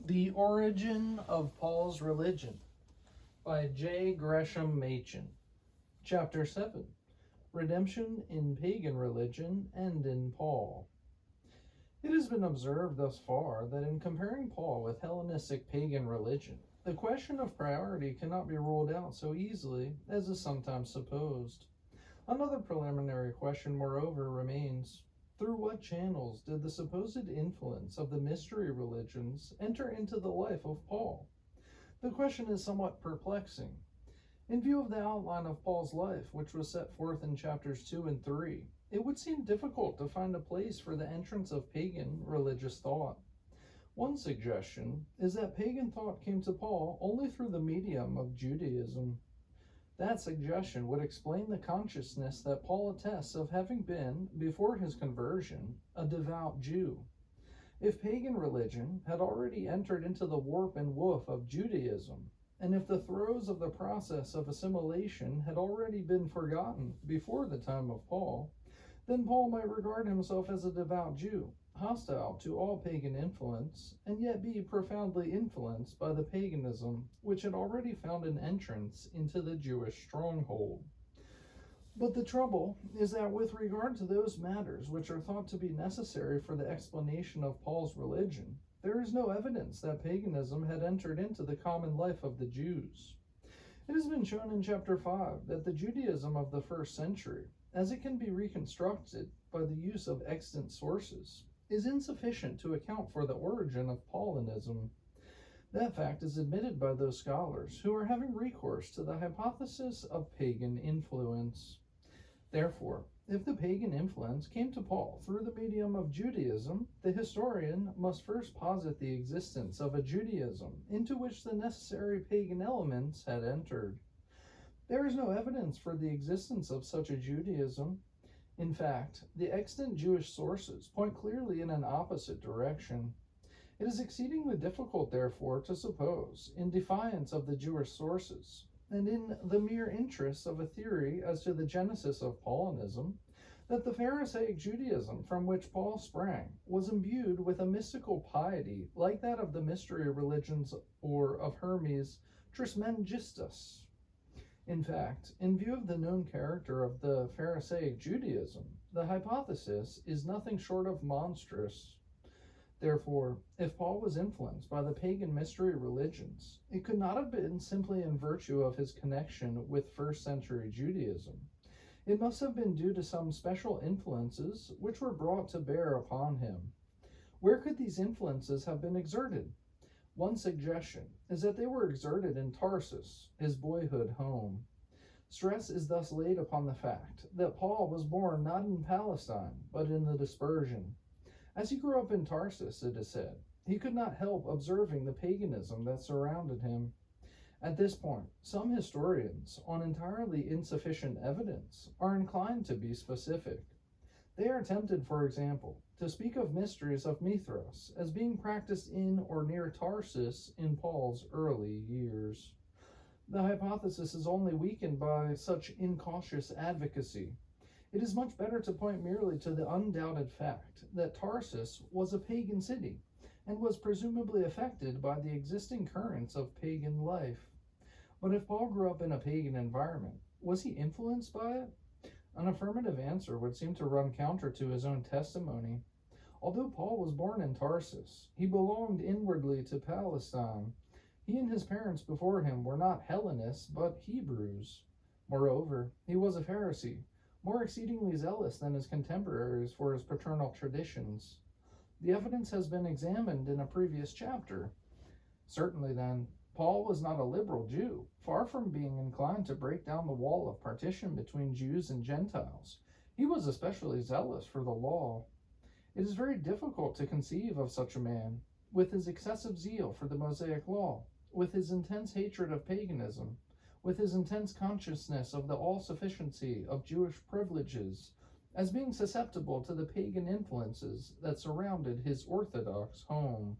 The Origin of Paul's Religion by Gresham Machen. Chapter 7. Redemption in Pagan Religion and in Paul. It has been observed thus far that in comparing Paul with Hellenistic pagan religion, the question of priority cannot be ruled out so easily as is sometimes supposed. Another preliminary question, moreover, remains. Through what channels did the supposed influence of the mystery religions enter into the life of Paul? The question is somewhat perplexing. In view of the outline of Paul's life, which was set forth in chapters 2 and 3, it would seem difficult to find a place for the entrance of pagan religious thought. One suggestion is that pagan thought came to Paul only through the medium of Judaism. That suggestion would explain the consciousness that Paul attests of having been, before his conversion, a devout Jew. If pagan religion had already entered into the warp and woof of Judaism, and if the throes of the process of assimilation had already been forgotten before the time of Paul, then Paul might regard himself as a devout Jew, hostile to all pagan influence, and yet be profoundly influenced by the paganism which had already found an entrance into the Jewish stronghold. But the trouble is that with regard to those matters which are thought to be necessary for the explanation of Paul's religion, there is no evidence that paganism had entered into the common life of the Jews. It has been shown in chapter 5 that the Judaism of the first century, as it can be reconstructed by the use of extant sources, is insufficient to account for the origin of Paulinism. That fact is admitted by those scholars who are having recourse to the hypothesis of pagan influence. Therefore, if the pagan influence came to Paul through the medium of Judaism, the historian must first posit the existence of a Judaism into which the necessary pagan elements had entered. There is no evidence for the existence of such a Judaism. In fact, the extant Jewish sources point clearly in an opposite direction. It is exceedingly difficult, therefore, to suppose, in defiance of the Jewish sources, and in the mere interests of a theory as to the genesis of Paulinism, that the Pharisaic Judaism from which Paul sprang was imbued with a mystical piety like that of the mystery religions or of Hermes Trismegistus. In fact, in view of the known character of the Pharisaic Judaism, the hypothesis is nothing short of monstrous. Therefore, if Paul was influenced by the pagan mystery religions, it could not have been simply in virtue of his connection with first century Judaism. It must have been due to some special influences which were brought to bear upon him. Where could these influences have been exerted? One suggestion is that they were exerted in Tarsus, his boyhood home. Stress is thus laid upon the fact that Paul was born not in Palestine, but in the dispersion. As he grew up in Tarsus, it is said, he could not help observing the paganism that surrounded him. At this point, some historians, on entirely insufficient evidence, are inclined to be specific. They are tempted, for example, to speak of mysteries of Mithras as being practiced in or near Tarsus in Paul's early years. The hypothesis is only weakened by such incautious advocacy. It is much better to point merely to the undoubted fact that Tarsus was a pagan city and was presumably affected by the existing currents of pagan life. But if Paul grew up in a pagan environment, was he influenced by it? An affirmative answer would seem to run counter to his own testimony. Although Paul was born in Tarsus, he belonged inwardly to Palestine. He and his parents before him were not Hellenists, but Hebrews. Moreover, he was a Pharisee, more exceedingly zealous than his contemporaries for his paternal traditions. The evidence has been examined in a previous chapter. Certainly, then, Paul was not a liberal Jew, far from being inclined to break down the wall of partition between Jews and Gentiles. He was especially zealous for the law. It is very difficult to conceive of such a man, with his excessive zeal for the Mosaic law, with his intense hatred of paganism, with his intense consciousness of the all-sufficiency of Jewish privileges, as being susceptible to the pagan influences that surrounded his Orthodox home.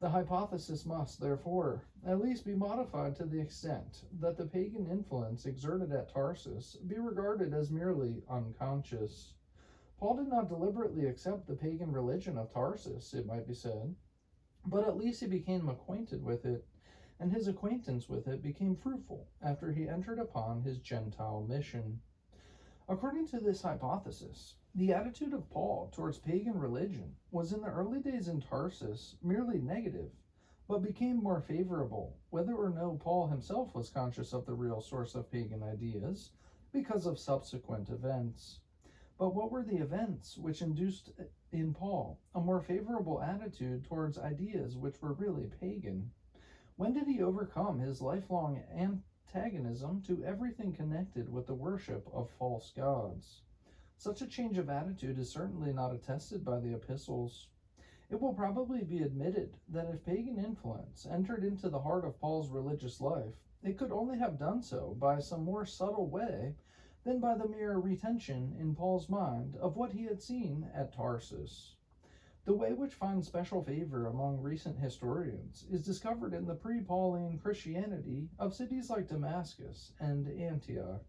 The hypothesis must, therefore, at least be modified to the extent that the pagan influence exerted at Tarsus be regarded as merely unconscious. Paul did not deliberately accept the pagan religion of Tarsus, it might be said. but at least he became acquainted with it, and his acquaintance with it became fruitful after he entered upon his Gentile mission. According to this hypothesis, the attitude of Paul towards pagan religion was in the early days in Tarsus merely negative, but became more favorable, whether or no Paul himself was conscious of the real source of pagan ideas, because of subsequent events. But what were the events which induced in Paul a more favorable attitude towards ideas which were really pagan? When did he overcome his lifelong antagonism to everything connected with the worship of false gods? Such a change of attitude is certainly not attested by the epistles. It will probably be admitted that if pagan influence entered into the heart of Paul's religious life, it could only have done so by some more subtle way than by the mere retention in Paul's mind of what he had seen at Tarsus. The way which finds special favor among recent historians is discovered in the pre-Pauline Christianity of cities like Damascus and Antioch.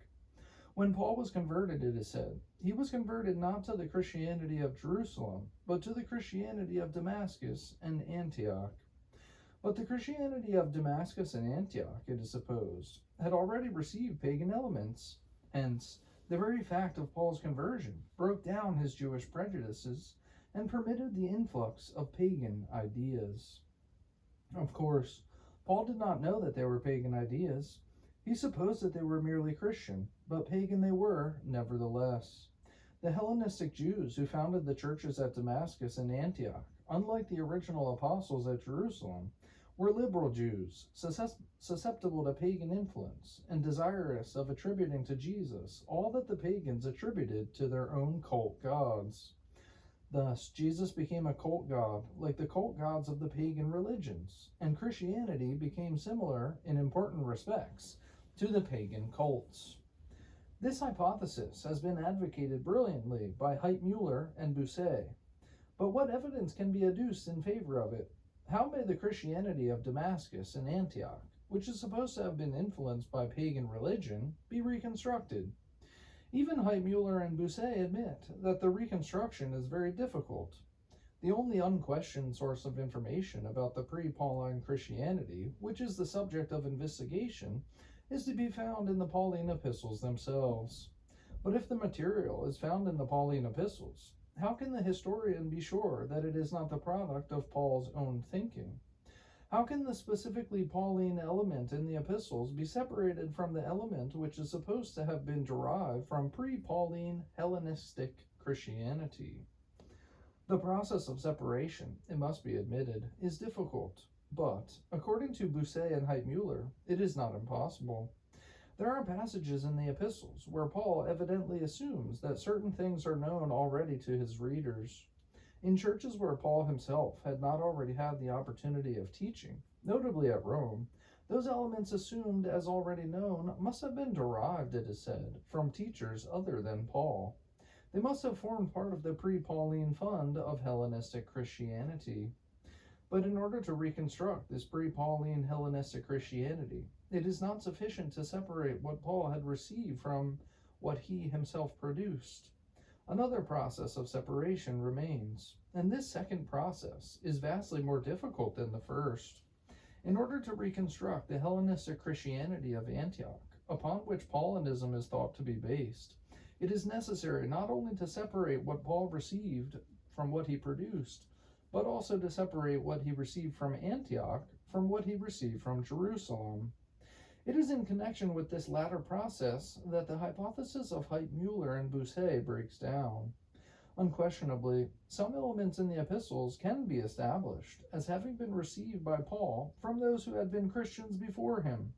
When Paul was converted, it is said, he was converted not to the Christianity of Jerusalem, but to the Christianity of Damascus and Antioch. But the Christianity of Damascus and Antioch, it is supposed, had already received pagan elements. Hence, the very fact of Paul's conversion broke down his Jewish prejudices and permitted the influx of pagan ideas. Of course, Paul did not know that they were pagan ideas. He supposed that they were merely Christian, but pagan they were, nevertheless. The Hellenistic Jews who founded the churches at Damascus and Antioch, unlike the original apostles at Jerusalem, were liberal Jews, susceptible to pagan influence, and desirous of attributing to Jesus all that the pagans attributed to their own cult gods. Thus, Jesus became a cult god, like the cult gods of the pagan religions, and Christianity became similar, in important respects, to the pagan cults. This hypothesis has been advocated brilliantly by Heitmuller and Bousset, but what evidence can be adduced in favor of it? How may the Christianity of Damascus and Antioch, which is supposed to have been influenced by pagan religion, be reconstructed? Even Heitmuller and Bousset admit that the reconstruction is very difficult. The only unquestioned source of information about the pre-Pauline Christianity, which is the subject of investigation, is to be found in the Pauline epistles themselves. But if the material is found in the Pauline epistles, how can the historian be sure that it is not the product of Paul's own thinking? How can the specifically Pauline element in the epistles be separated from the element which is supposed to have been derived from pre-Pauline Hellenistic Christianity? The process of separation, it must be admitted, is difficult, but, according to Bousset and Heitmuller, it is not impossible. There are passages in the epistles where Paul evidently assumes that certain things are known already to his readers. In churches where Paul himself had not already had the opportunity of teaching, notably at Rome, those elements assumed as already known must have been derived, it is said, from teachers other than Paul. They must have formed part of the pre-Pauline fund of Hellenistic Christianity. But in order to reconstruct this pre-Pauline Hellenistic Christianity, it is not sufficient to separate what Paul had received from what he himself produced. Another process of separation remains, and this second process is vastly more difficult than the first. In order to reconstruct the Hellenistic Christianity of Antioch, upon which Paulinism is thought to be based, it is necessary not only to separate what Paul received from what he produced, but also to separate what he received from Antioch from what he received from Jerusalem. It is in connection with this latter process that the hypothesis of Heitmuller and Bousset breaks down. Unquestionably, some elements in the epistles can be established as having been received by Paul from those who had been Christians before him.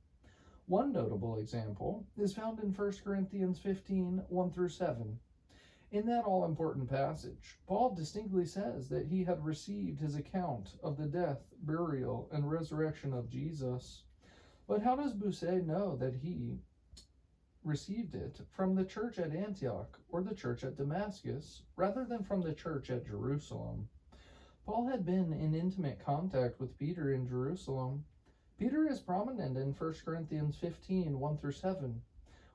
One notable example is found in 1 Corinthians 15, 1-7. In that all-important passage, Paul distinctly says that he had received his account of the death, burial, and resurrection of Jesus. But how does Bousset know that he received it from the church at Antioch or the church at Damascus, rather than from the church at Jerusalem? Paul had been in intimate contact with Peter in Jerusalem. Peter is prominent in 1 Corinthians 15, 1-7.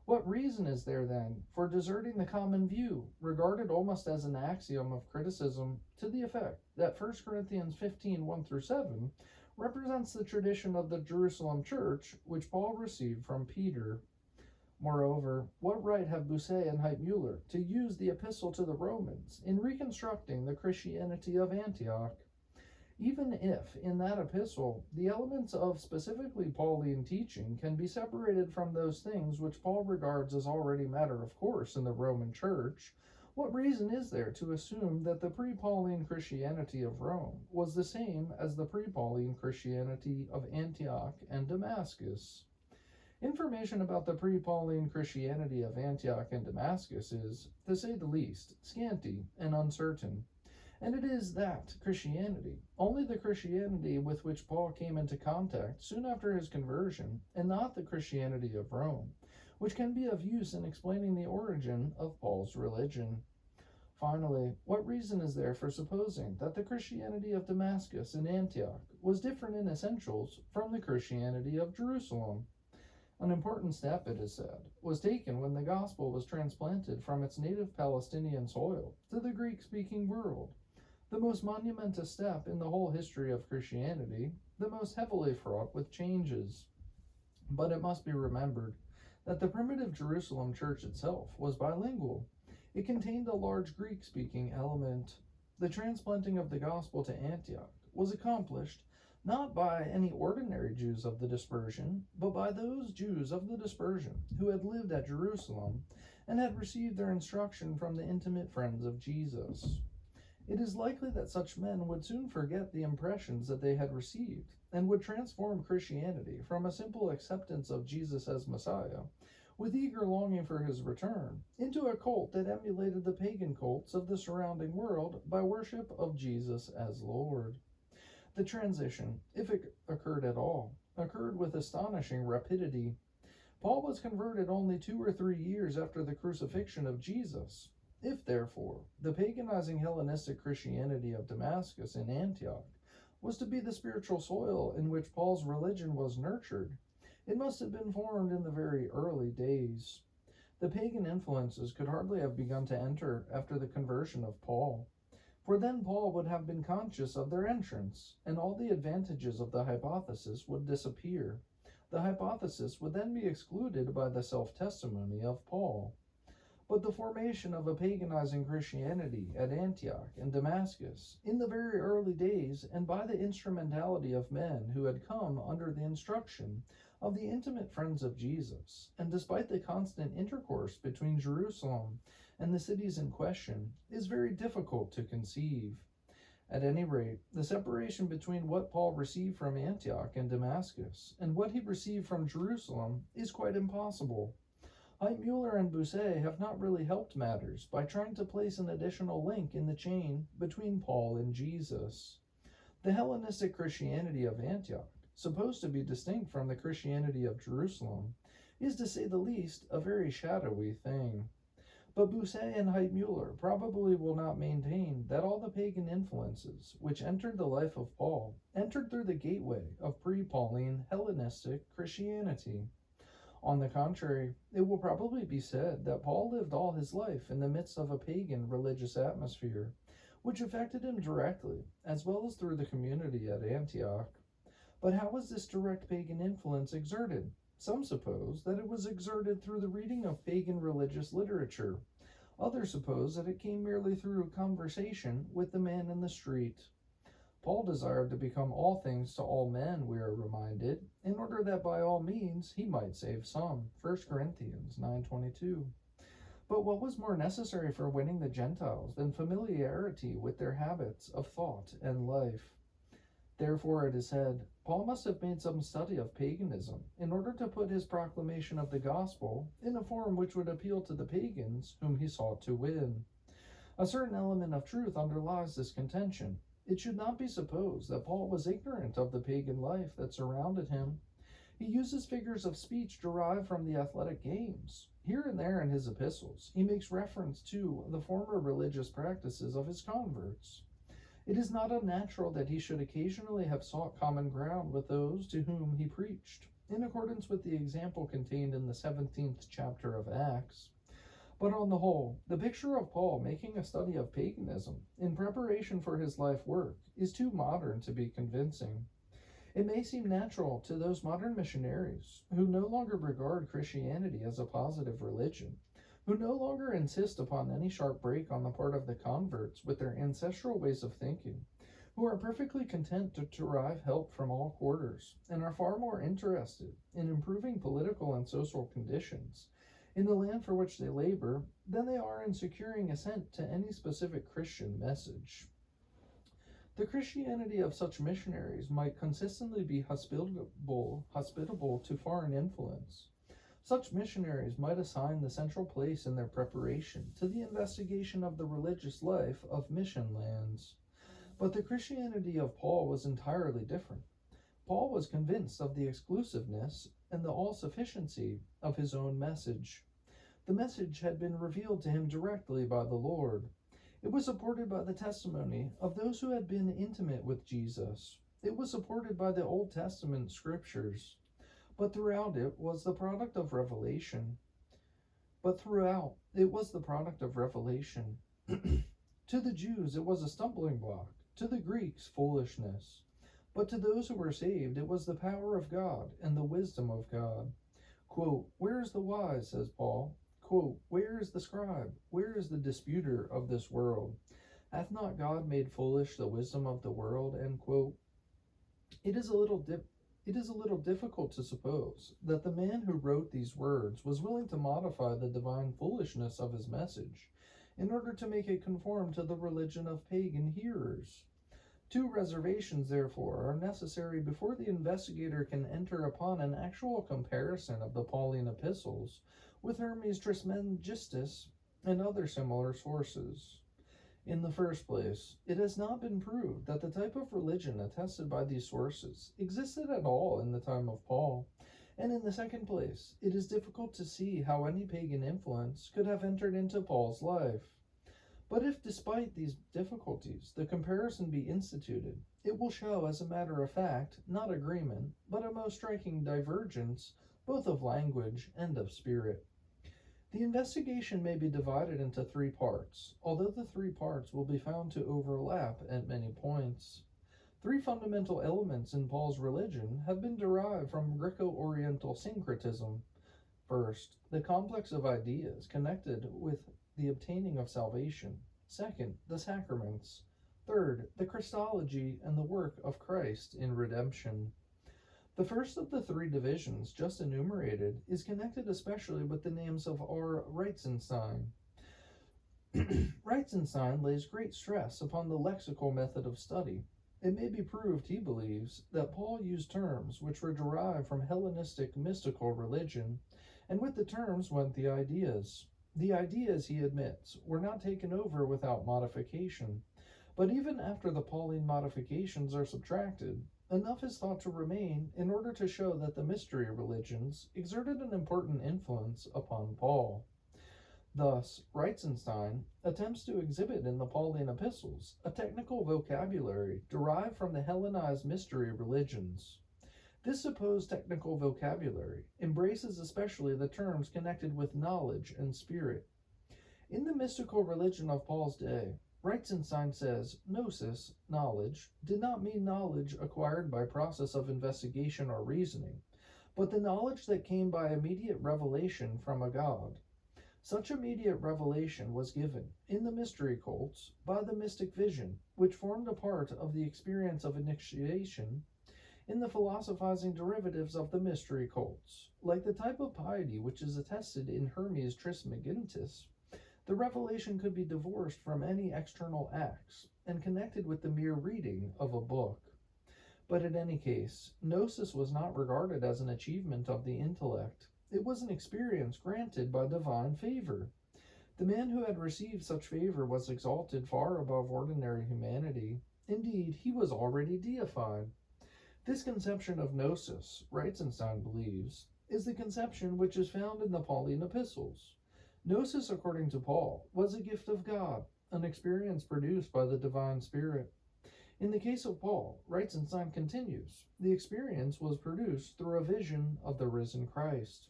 What reason is there, then, for deserting the common view, regarded almost as an axiom of criticism, to the effect that 1 Corinthians 15, 1-7, represents the tradition of the Jerusalem church, which Paul received from Peter? Moreover, what right have Bossuet and Heitmuller to use the epistle to the Romans in reconstructing the Christianity of Antioch? Even if, in that epistle, the elements of specifically Pauline teaching can be separated from those things which Paul regards as already matter of course in the Roman Church, what reason is there to assume that the pre-Pauline Christianity of Rome was the same as the pre-Pauline Christianity of Antioch and Damascus? Information about the pre-Pauline Christianity of Antioch and Damascus is, to say the least, scanty and uncertain. And it is that Christianity, only the Christianity with which Paul came into contact soon after his conversion, and not the Christianity of Rome, which can be of use in explaining the origin of Paul's religion. Finally, what reason is there for supposing that the Christianity of Damascus and Antioch was different in essentials from the Christianity of Jerusalem? An important step, it is said, was taken when the gospel was transplanted from its native Palestinian soil to the Greek-speaking world. The most monumentous step in the whole history of Christianity, the most heavily fraught with changes. But it must be remembered that the primitive Jerusalem church itself was bilingual. It contained a large Greek-speaking element. The transplanting of the gospel to Antioch was accomplished not by any ordinary Jews of the dispersion, but by those Jews of the dispersion who had lived at Jerusalem and had received their instruction from the intimate friends of Jesus. It is likely that such men would soon forget the impressions that they had received, and would transform Christianity from a simple acceptance of Jesus as Messiah, with eager longing for his return, into a cult that emulated the pagan cults of the surrounding world by worship of Jesus as Lord. The transition, if it occurred at all, occurred with astonishing rapidity. Paul was converted only 2 or 3 years after the crucifixion of Jesus. If, therefore, the paganizing Hellenistic Christianity of Damascus and Antioch was to be the spiritual soil in which Paul's religion was nurtured, it must have been formed in the very early days. The pagan influences could hardly have begun to enter after the conversion of Paul, for then Paul would have been conscious of their entrance, and all the advantages of the hypothesis would disappear. The hypothesis would then be excluded by the self-testimony of Paul. But the formation of a paganizing Christianity at Antioch and Damascus, in the very early days, and by the instrumentality of men who had come under the instruction of the intimate friends of Jesus, and despite the constant intercourse between Jerusalem and the cities in question, is very difficult to conceive. At any rate, the separation between what Paul received from Antioch and Damascus and what he received from Jerusalem is quite impossible. Heitmuller and Bossuet have not really helped matters by trying to place an additional link in the chain between Paul and Jesus. The Hellenistic Christianity of Antioch, supposed to be distinct from the Christianity of Jerusalem, is, to say the least, a very shadowy thing. But Bossuet and Heitmuller probably will not maintain that all the pagan influences which entered the life of Paul entered through the gateway of pre-Pauline Hellenistic Christianity. On the contrary, it will probably be said that Paul lived all his life in the midst of a pagan religious atmosphere, which affected him directly, as well as through the community at Antioch. But how was this direct pagan influence exerted? Some suppose that it was exerted through the reading of pagan religious literature. Others suppose that it came merely through conversation with the man in the street. Paul desired to become all things to all men, we are reminded, in order that by all means he might save some. 1 Corinthians 9:22. But what was more necessary for winning the Gentiles than familiarity with their habits of thought and life? Therefore, it is said, Paul must have made some study of paganism in order to put his proclamation of the gospel in a form which would appeal to the pagans whom he sought to win. A certain element of truth underlies this contention. It should not be supposed that Paul was ignorant of the pagan life that surrounded him. He uses figures of speech derived from the athletic games. Here and there in his epistles, he makes reference to the former religious practices of his converts. It is not unnatural that he should occasionally have sought common ground with those to whom he preached. in accordance with the example contained in the 17th chapter of Acts. But on the whole, the picture of Paul making a study of paganism in preparation for his life work is too modern to be convincing. It may seem natural to those modern missionaries who no longer regard Christianity as a positive religion, who no longer insist upon any sharp break on the part of the converts with their ancestral ways of thinking, who are perfectly content to derive help from all quarters, and are far more interested in improving political and social conditions in the land for which they labor than they are in securing assent to any specific Christian message. The Christianity of such missionaries might consistently be hospitable to foreign influence. Such missionaries might assign the central place in their preparation to the investigation of the religious life of mission lands. But the Christianity of Paul was entirely different. Paul was convinced of the exclusiveness and the all-sufficiency of his own message. The message had been revealed to him directly by the Lord. It was supported by the testimony of those who had been intimate with Jesus. It was supported by the Old Testament scriptures. But throughout it was the product of revelation. To the Jews it was a stumbling block, to the Greeks foolishness. But to those who were saved it was the power of God and the wisdom of God. Quote, "Where is the wise," says Paul. Quote, "Where is the scribe? Where is the disputer of this world? Hath not God made foolish the wisdom of the world?" End quote. It is a little difficult to suppose that the man who wrote these words was willing to modify the divine foolishness of his message in order to make it conform to the religion of pagan hearers. Two reservations, therefore, are necessary before the investigator can enter upon an actual comparison of the Pauline epistles with Hermes Trismegistus and other similar sources. In the first place, it has not been proved that the type of religion attested by these sources existed at all in the time of Paul, and in the second place, it is difficult to see how any pagan influence could have entered into Paul's life. But if, despite these difficulties, the comparison be instituted, it will show, as a matter of fact, not agreement, but a most striking divergence, both of language and of spirit. The investigation may be divided into three parts, although the three parts will be found to overlap at many points. Three fundamental elements in Paul's religion have been derived from Greco-Oriental syncretism. First, the complex of ideas connected with the obtaining of salvation. Second, the sacraments. Third, the Christology and the work of Christ in redemption. The first of the three divisions just enumerated is connected especially with the names of R. Reitzenstein. Reitzenstein lays great stress upon the lexical method of study. It may be proved, he believes, that Paul used terms which were derived from Hellenistic mystical religion, and with the terms went the ideas. The ideas, he admits, were not taken over without modification, but even after the Pauline modifications are subtracted, enough is thought to remain in order to show that the mystery religions exerted an important influence upon Paul. Thus, Reitzenstein attempts to exhibit in the Pauline epistles a technical vocabulary derived from the Hellenized mystery religions. This supposed technical vocabulary embraces especially the terms connected with knowledge and spirit. In the mystical religion of Paul's day, Reitzenstein says gnosis, knowledge, did not mean knowledge acquired by process of investigation or reasoning, but the knowledge that came by immediate revelation from a god. Such immediate revelation was given, in the mystery cults, by the mystic vision, which formed a part of the experience of initiation in the philosophizing derivatives of the mystery cults. Like the type of piety which is attested in Hermes Trismegistus, the revelation could be divorced from any external acts and connected with the mere reading of a book. But in any case, gnosis was not regarded as an achievement of the intellect. It was an experience granted by divine favor. The man who had received such favor was exalted far above ordinary humanity. Indeed, he was already deified. This conception of gnosis, Reitzenstein believes, is the conception which is found in the Pauline epistles. Gnosis, according to Paul, was a gift of God, an experience produced by the divine Spirit. In the case of Paul, Reitzenstein continues, the experience was produced through a vision of the risen Christ.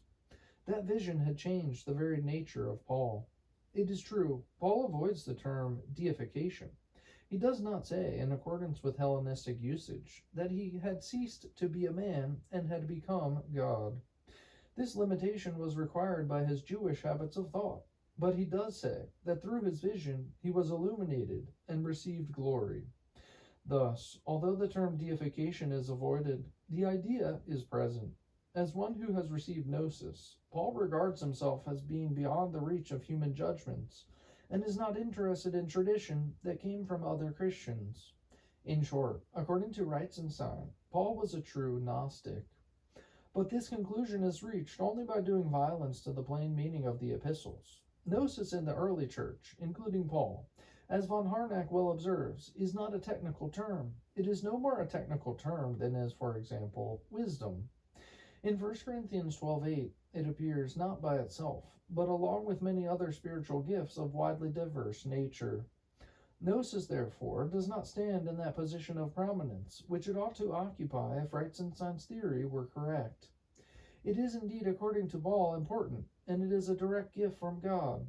That vision had changed the very nature of Paul. It is true, Paul avoids the term deification. He does not say, in accordance with Hellenistic usage, that he had ceased to be a man and had become God. This limitation was required by his Jewish habits of thought, but he does say that through his vision he was illuminated and received glory. Thus, although the term deification is avoided, the idea is present. As one who has received gnosis, Paul regards himself as being beyond the reach of human judgments, and is not interested in tradition that came from other Christians. In short, according to Reitzenstein, Paul was a true Gnostic. But this conclusion is reached only by doing violence to the plain meaning of the epistles. Gnosis in the early church, including Paul, as von Harnack well observes, is not a technical term. It is no more a technical term than is, for example, wisdom. In 1 Corinthians 12:8, it appears not by itself, but along with many other spiritual gifts of widely diverse nature. Gnosis, therefore, does not stand in that position of prominence which it ought to occupy if Reitzenstein's theory were correct. It is indeed, according to Paul, important, and it is a direct gift from God.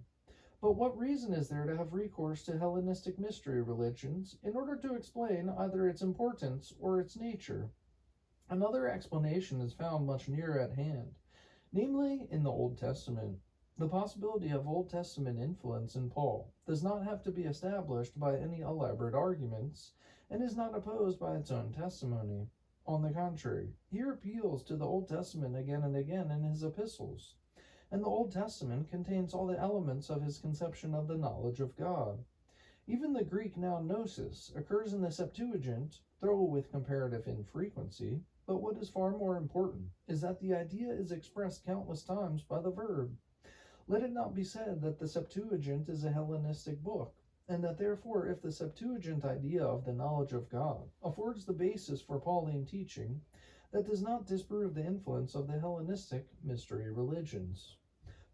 But what reason is there to have recourse to Hellenistic mystery religions in order to explain either its importance or its nature? Another explanation is found much nearer at hand, namely in the Old Testament. The possibility of Old Testament influence in Paul does not have to be established by any elaborate arguments, and is not opposed by its own testimony. On the contrary, he appeals to the Old Testament again and again in his epistles, and the Old Testament contains all the elements of his conception of the knowledge of God. Even the Greek noun gnosis occurs in the Septuagint, though with comparative infrequency, but what is far more important is that the idea is expressed countless times by the verb. Let it not be said that the Septuagint is a Hellenistic book, and that therefore if the Septuagint idea of the knowledge of God affords the basis for Pauline teaching, that does not disprove the influence of the Hellenistic mystery religions.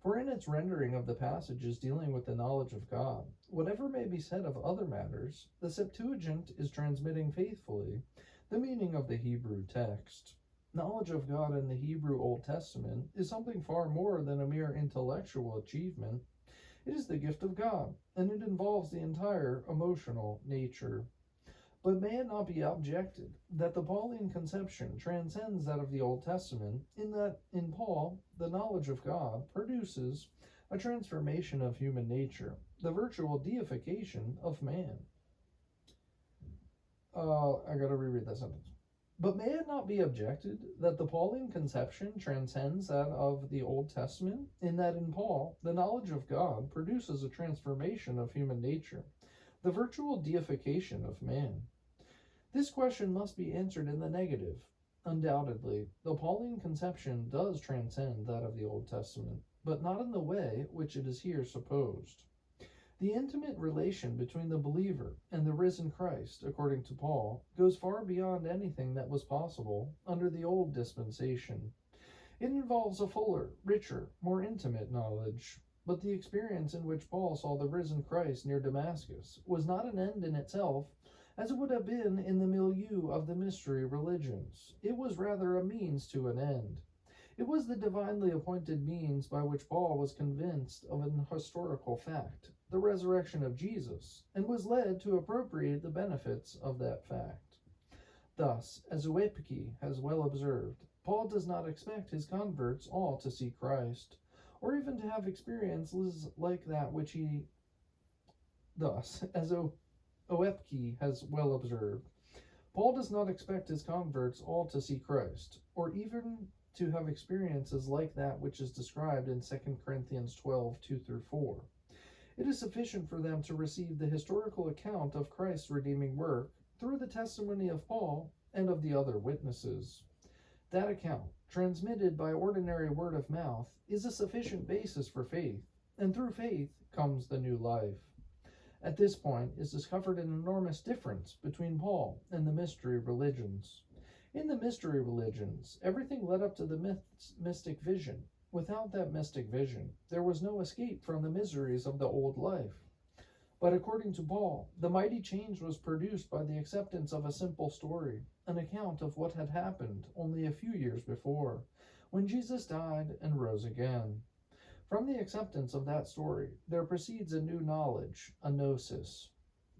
For in its rendering of the passages dealing with the knowledge of God, whatever may be said of other matters, the Septuagint is transmitting faithfully the meaning of the Hebrew text. Knowledge of God in the Hebrew Old Testament is something far more than a mere intellectual achievement. It is the gift of God, and it involves the entire emotional nature. But may it not be objected that the Pauline conception transcends that of the Old Testament, in that, in Paul, the knowledge of God produces a transformation of human nature, the virtual deification of man. I gotta reread that sentence. But may it not be objected that the Pauline conception transcends that of the Old Testament, in that in Paul, the knowledge of God produces a transformation of human nature, the virtual deification of man? This question must be answered in the negative. Undoubtedly, the Pauline conception does transcend that of the Old Testament, but not in the way which it is here supposed. The intimate relation between the believer and the risen Christ, according to Paul, goes far beyond anything that was possible under the old dispensation. It involves a fuller, richer, more intimate knowledge. But the experience in which Paul saw the risen Christ near Damascus was not an end in itself, as it would have been in the milieu of the mystery religions. It was rather a means to an end. It was the divinely appointed means by which Paul was convinced of an historical fact, the resurrection of Jesus, and was led to appropriate the benefits of that fact. Thus, as Oepike has well observed, Paul does not expect his converts all to see Christ, or even to have experiences like that which he... Thus, as Oepike has well observed, Paul does not expect his converts all to see Christ, or even to have experiences like that which is described in 2 Corinthians 12, 2-4. It is sufficient for them to receive the historical account of Christ's redeeming work through the testimony of Paul and of the other witnesses. That account, transmitted by ordinary word of mouth, is a sufficient basis for faith, and through faith comes the new life. At this point is discovered an enormous difference between Paul and the mystery religions. In the mystery religions, everything led up to the mystic vision. Without that mystic vision, there was no escape from the miseries of the old life. But according to Paul, the mighty change was produced by the acceptance of a simple story, an account of what had happened only a few years before, when Jesus died and rose again. From the acceptance of that story, there proceeds a new knowledge, a gnosis.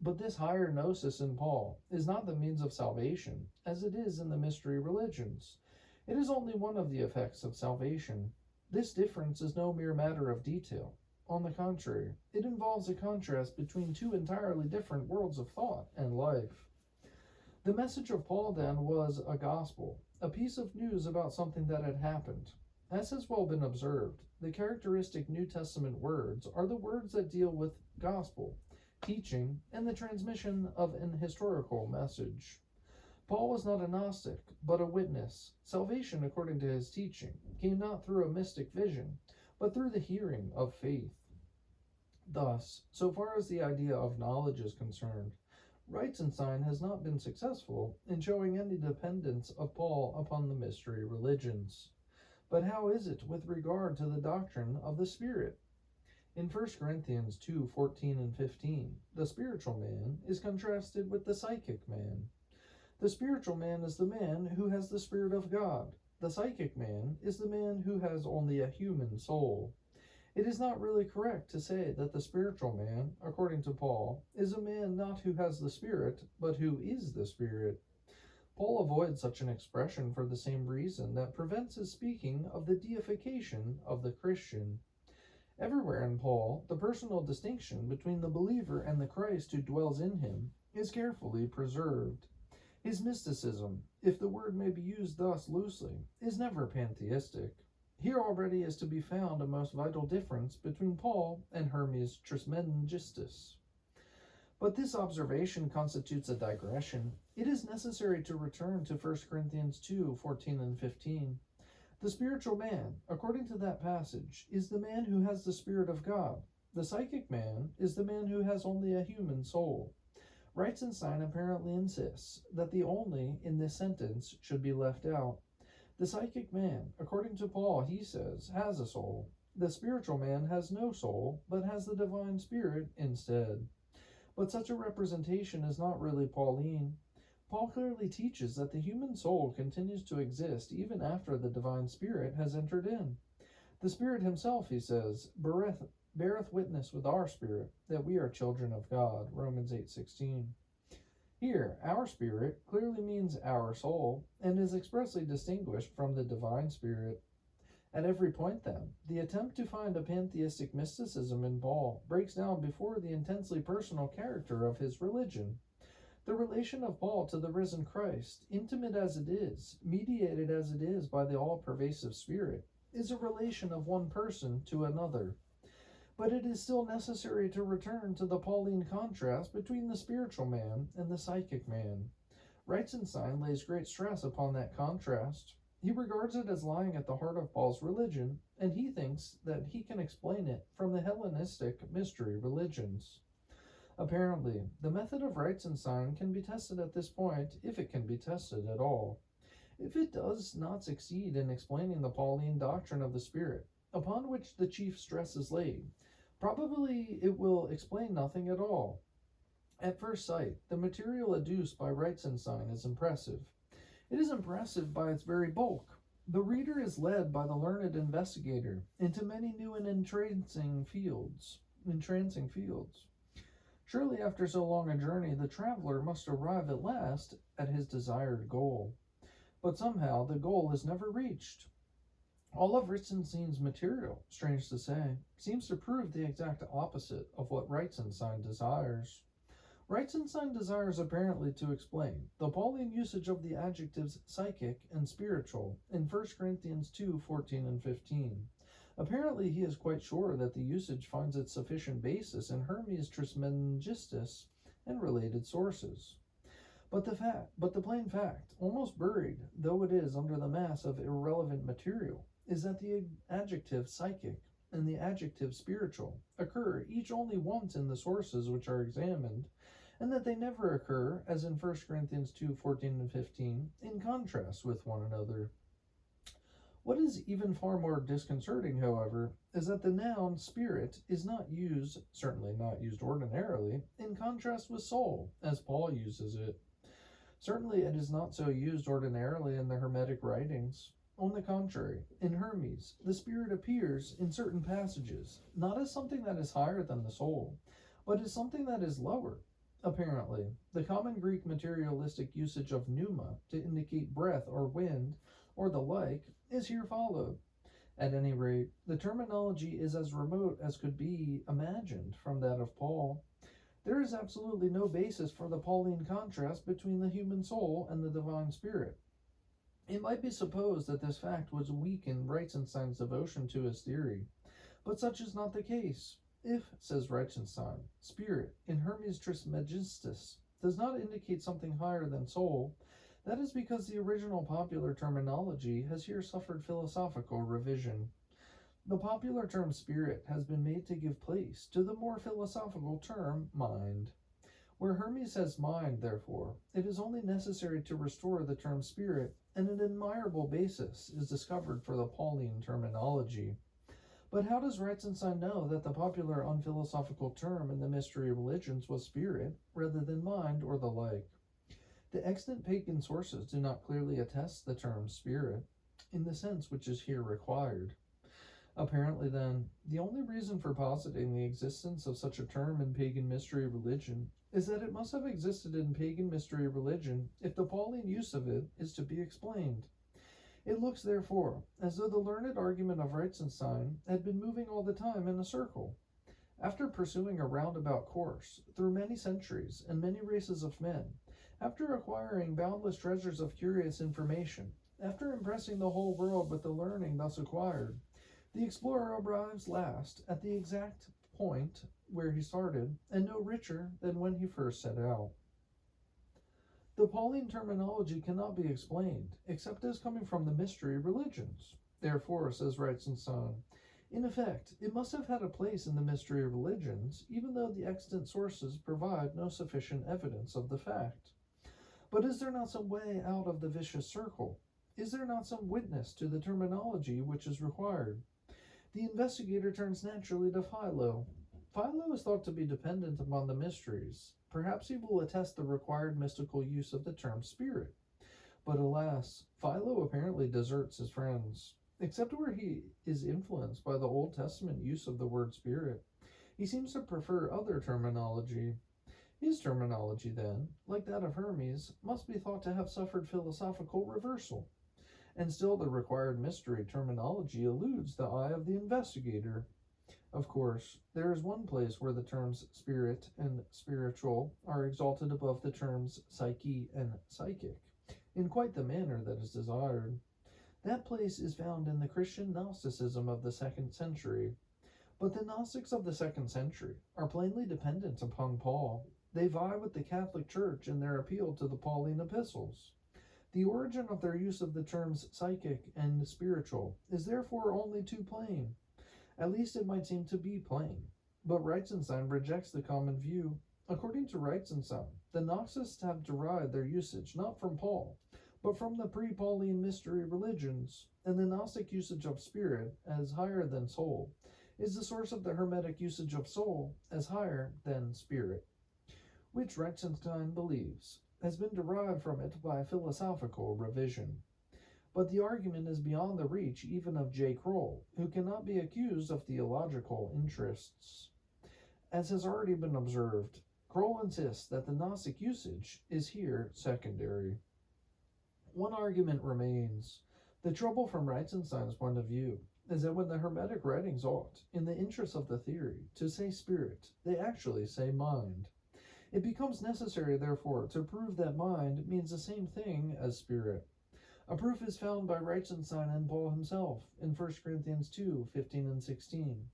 But this higher gnosis in Paul is not the means of salvation, as it is in the mystery religions. It is only one of the effects of salvation. This difference is no mere matter of detail. On the contrary, it involves a contrast between two entirely different worlds of thought and life. The message of Paul, then, was a gospel, a piece of news about something that had happened. As has well been observed, the characteristic New Testament words are the words that deal with gospel, teaching, and the transmission of an historical message. Paul was not a Gnostic, but a witness. Salvation, according to his teaching, came not through a mystic vision, but through the hearing of faith. Thus, so far as the idea of knowledge is concerned, Reitzenstein has not been successful in showing any dependence of Paul upon the mystery religions. But how is it with regard to the doctrine of the Spirit? In 1 Corinthians 2:14 and 15, the spiritual man is contrasted with the psychic man. The spiritual man is the man who has the Spirit of God. The psychic man is the man who has only a human soul. It is not really correct to say that the spiritual man, according to Paul, is a man not who has the Spirit, but who is the Spirit. Paul avoids such an expression for the same reason that prevents his speaking of the deification of the Christian. Everywhere in Paul, the personal distinction between the believer and the Christ who dwells in him is carefully preserved. His mysticism, if the word may be used thus loosely, is never pantheistic. Here already is to be found a most vital difference between Paul and Hermes Trismegistus. But this observation constitutes a digression. It is necessary to return to 1 Corinthians 2:14 and 15. The spiritual man, according to that passage, is the man who has the Spirit of God. The psychic man is the man who has only a human soul. Reitzenstein apparently insists that the only in this sentence should be left out. The psychic man, according to Paul, he says, has a soul. The spiritual man has no soul, but has the divine Spirit instead. But such a representation is not really Pauline. Paul clearly teaches that the human soul continues to exist even after the divine Spirit has entered in. The Spirit himself, he says, beareth witness with our spirit that we are children of God, Romans 8:16. Here, our spirit clearly means our soul, and is expressly distinguished from the divine Spirit. At every point, then, the attempt to find a pantheistic mysticism in Paul breaks down before the intensely personal character of his religion. The relation of Paul to the risen Christ, intimate as it is, mediated as it is by the all-pervasive Spirit, is a relation of one person to another. But it is still necessary to return to the Pauline contrast between the spiritual man and the psychic man. Reitzenstein lays great stress upon that contrast. He regards it as lying at the heart of Paul's religion, and he thinks that he can explain it from the Hellenistic mystery religions. Apparently, the method of Reitzenstein can be tested at this point, if it can be tested at all. If it does not succeed in explaining the Pauline doctrine of the Spirit, upon which the chief stress is laid, probably it will explain nothing at all. At first sight, the material adduced by Reitzenstein is impressive. It is impressive by its very bulk. The reader is led by the learned investigator into many new and entrancing fields. Surely after so long a journey, the traveler must arrive at last at his desired goal. But somehow the goal is never reached. All of Reitzenstein's material, strange to say, seems to prove the exact opposite of what Reitzenstein desires. Reitzenstein desires apparently to explain the Pauline usage of the adjectives psychic and spiritual in 1 Corinthians 2:14 and 15. Apparently he is quite sure that the usage finds its sufficient basis in Hermes Trismegistus and related sources. But the plain fact, almost buried though it is under the mass of irrelevant material, is that the adjective psychic and the adjective spiritual occur each only once in the sources which are examined, and that they never occur, as in 1 Corinthians 2:14 and 15, in contrast with one another. What is even far more disconcerting, however, is that the noun spirit is not used, certainly not used ordinarily, in contrast with soul, as Paul uses it. Certainly it is not so used ordinarily in the Hermetic writings. On the contrary, in Hermes, the spirit appears in certain passages, not as something that is higher than the soul, but as something that is lower. Apparently, the common Greek materialistic usage of pneuma to indicate breath or wind, or the like, is here followed. At any rate, the terminology is as remote as could be imagined from that of Paul. There is absolutely no basis for the Pauline contrast between the human soul and the divine spirit. It might be supposed that this fact was weaken Reitzenstein's devotion to his theory, but such is not the case. If, says Reitzenstein, spirit, in Hermes Trismegistus, does not indicate something higher than soul, that is because the original popular terminology has here suffered philosophical revision. The popular term spirit has been made to give place to the more philosophical term mind. Where Hermes says mind, therefore, it is only necessary to restore the term spirit, and an admirable basis is discovered for the Pauline terminology. But how does Reitzenstein know that the popular unphilosophical term in the mystery religions was spirit, rather than mind or the like? The extant pagan sources do not clearly attest the term spirit, in the sense which is here required. Apparently, then, the only reason for positing the existence of such a term in pagan mystery religion is that it must have existed in pagan mystery religion if the Pauline use of it is to be explained. It looks, therefore, as though the learned argument of Reitzenstein had been moving all the time in a circle. After pursuing a roundabout course through many centuries and many races of men, after acquiring boundless treasures of curious information, after impressing the whole world with the learning thus acquired, the explorer arrives last at the exact point where he started, and no richer than when he first set out. The Pauline terminology cannot be explained, except as coming from the mystery religions. Therefore, says Reitzenstein, in effect, it must have had a place in the mystery religions, even though the extant sources provide no sufficient evidence of the fact. But is there not some way out of the vicious circle? Is there not some witness to the terminology which is required? The investigator turns naturally to Philo. Philo is thought to be dependent upon the mysteries. Perhaps he will attest the required mystical use of the term spirit. But alas, Philo apparently deserts his friends. Except where he is influenced by the Old Testament use of the word spirit, he seems to prefer other terminology. His terminology, then, like that of Hermes, must be thought to have suffered philosophical reversal. And still the required mystery terminology eludes the eye of the investigator. Of course, there is one place where the terms spirit and spiritual are exalted above the terms psyche and psychic, in quite the manner that is desired. That place is found in the Christian Gnosticism of the 2nd century. But the Gnostics of the 2nd century are plainly dependent upon Paul. They vie with the Catholic Church in their appeal to the Pauline epistles. The origin of their use of the terms psychic and spiritual is therefore only too plain. At least it might seem to be plain. But Reitzenstein rejects the common view. According to Reitzenstein, the Gnostics have derived their usage not from Paul, but from the pre-Pauline mystery religions, and the Gnostic usage of spirit as higher than soul is the source of the Hermetic usage of soul as higher than spirit, which Reitzenstein believes has been derived from it by philosophical revision. But the argument is beyond the reach even of J. Kroll, who cannot be accused of theological interests. As has already been observed, Kroll insists that the Gnostic usage is here secondary. One argument remains. The trouble from Reitzenstein's point of view is that when the Hermetic writings ought, in the interest of the theory, to say spirit, they actually say mind. It becomes necessary, therefore, to prove that mind means the same thing as spirit. A proof is found by Reitzenstein and Paul himself in 1 Corinthians 2:15 and 16.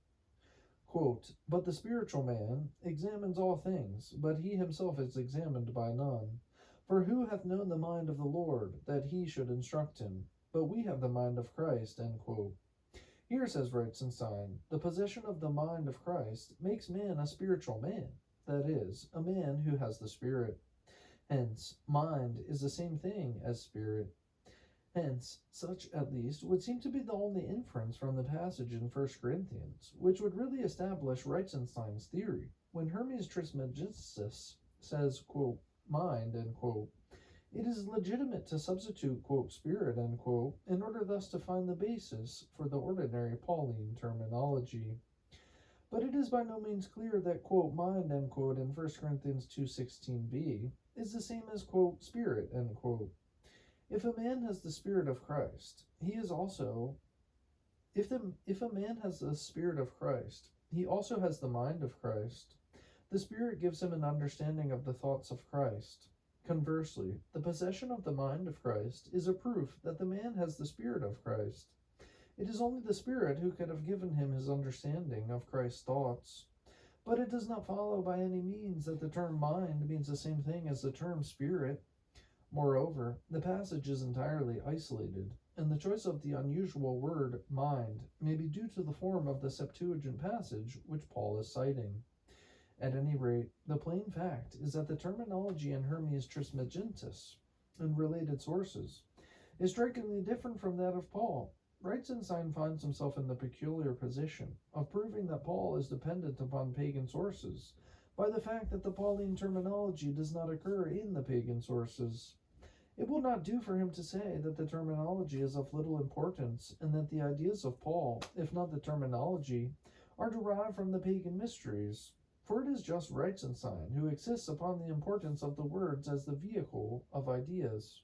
Quote, "But the spiritual man examines all things, but he himself is examined by none. For who hath known the mind of the Lord, that he should instruct him? But we have the mind of Christ." End quote. Here, says Reitzenstein, the possession of the mind of Christ makes man a spiritual man, that is, a man who has the Spirit. Hence, mind is the same thing as spirit. Hence, such at least would seem to be the only inference from the passage in 1 Corinthians, which would really establish Reitzenstein's theory, when Hermes Trismegistus says, quote, mind, end quote. It is legitimate to substitute, quote, spirit, end quote, in order thus to find the basis for the ordinary Pauline terminology. But it is by no means clear that, quote, mind, end quote, in 1 Corinthians 2:16b is the same as, quote, spirit, end quote. If a man has the Spirit of Christ, he is also, if a man has the Spirit of Christ, he also has the mind of Christ. The Spirit gives him an understanding of the thoughts of Christ. Conversely, the possession of the mind of Christ is a proof that the man has the Spirit of Christ. It is only the Spirit who could have given him his understanding of Christ's thoughts. But it does not follow by any means that the term mind means the same thing as the term spirit. Moreover, the passage is entirely isolated, and the choice of the unusual word mind may be due to the form of the Septuagint passage which Paul is citing. At any rate, the plain fact is that the terminology in Hermes Trismegistus and related sources is strikingly different from that of Paul. Reitzenstein finds himself in the peculiar position of proving that Paul is dependent upon pagan sources by the fact that the Pauline terminology does not occur in the pagan sources. It will not do for him to say that the terminology is of little importance and that the ideas of Paul, if not the terminology, are derived from the pagan mysteries. For it is just Reitzenstein who insists upon the importance of the words as the vehicle of ideas.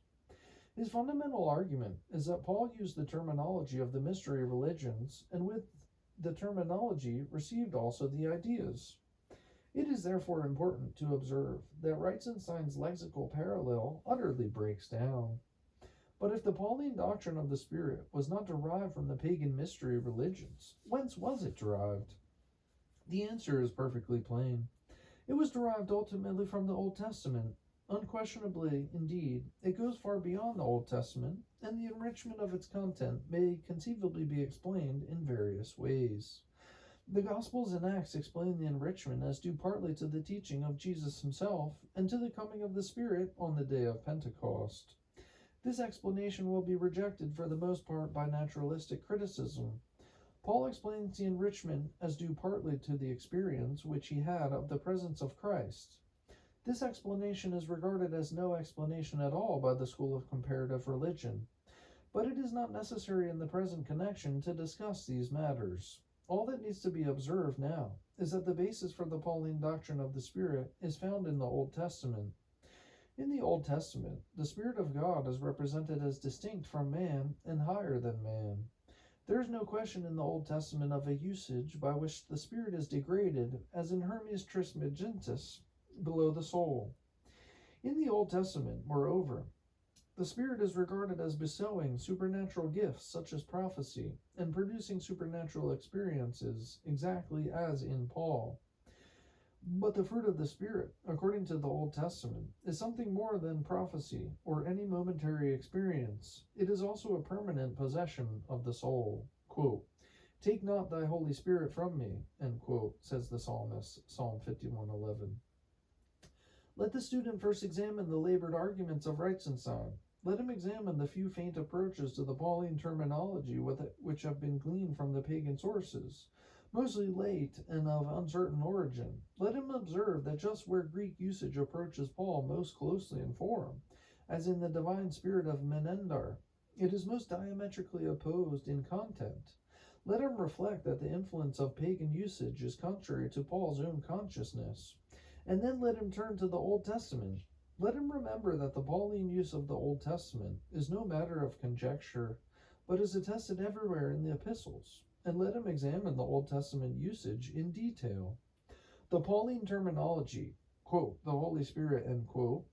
His fundamental argument is that Paul used the terminology of the mystery religions, and with the terminology received also the ideas. It is therefore important to observe that Reitzenstein's lexical parallel utterly breaks down. But if the Pauline doctrine of the Spirit was not derived from the pagan mystery religions, whence was it derived? The answer is perfectly plain. It was derived ultimately from the Old Testament. Unquestionably, indeed, it goes far beyond the Old Testament, and the enrichment of its content may conceivably be explained in various ways. The Gospels and Acts explain the enrichment as due partly to the teaching of Jesus himself and to the coming of the Spirit on the day of Pentecost. This explanation will be rejected for the most part by naturalistic criticism. Paul explains the enrichment as due partly to the experience which he had of the presence of Christ. This explanation is regarded as no explanation at all by the school of comparative religion, but it is not necessary in the present connection to discuss these matters. All that needs to be observed now is that the basis for the Pauline doctrine of the Spirit is found in the Old Testament. In the Old Testament, the Spirit of God is represented as distinct from man and higher than man. There is no question in the Old Testament of a usage by which the Spirit is degraded, as in Hermes Trismegistus, below the soul. In the Old Testament, moreover, the Spirit is regarded as bestowing supernatural gifts such as prophecy and producing supernatural experiences, exactly as in Paul. But the fruit of the Spirit, according to the Old Testament, is something more than prophecy or any momentary experience. It is also a permanent possession of the soul. Quote, "Take not thy Holy Spirit from me," end quote, says the psalmist, Psalm 51:11. Let the student first examine the labored arguments of Reitzenstein. Let him examine the few faint approaches to the Pauline terminology which have been gleaned from the pagan sources, mostly late and of uncertain origin. Let him observe that just where Greek usage approaches Paul most closely in form, as in the divine spirit of Menandar, it is most diametrically opposed in content. Let him reflect that the influence of pagan usage is contrary to Paul's own consciousness, and then let him turn to the Old Testament. Let him remember that the Pauline use of the Old Testament is no matter of conjecture, but is attested everywhere in the epistles, and let him examine the Old Testament usage in detail. The Pauline terminology, quote, the Holy Spirit, end quote,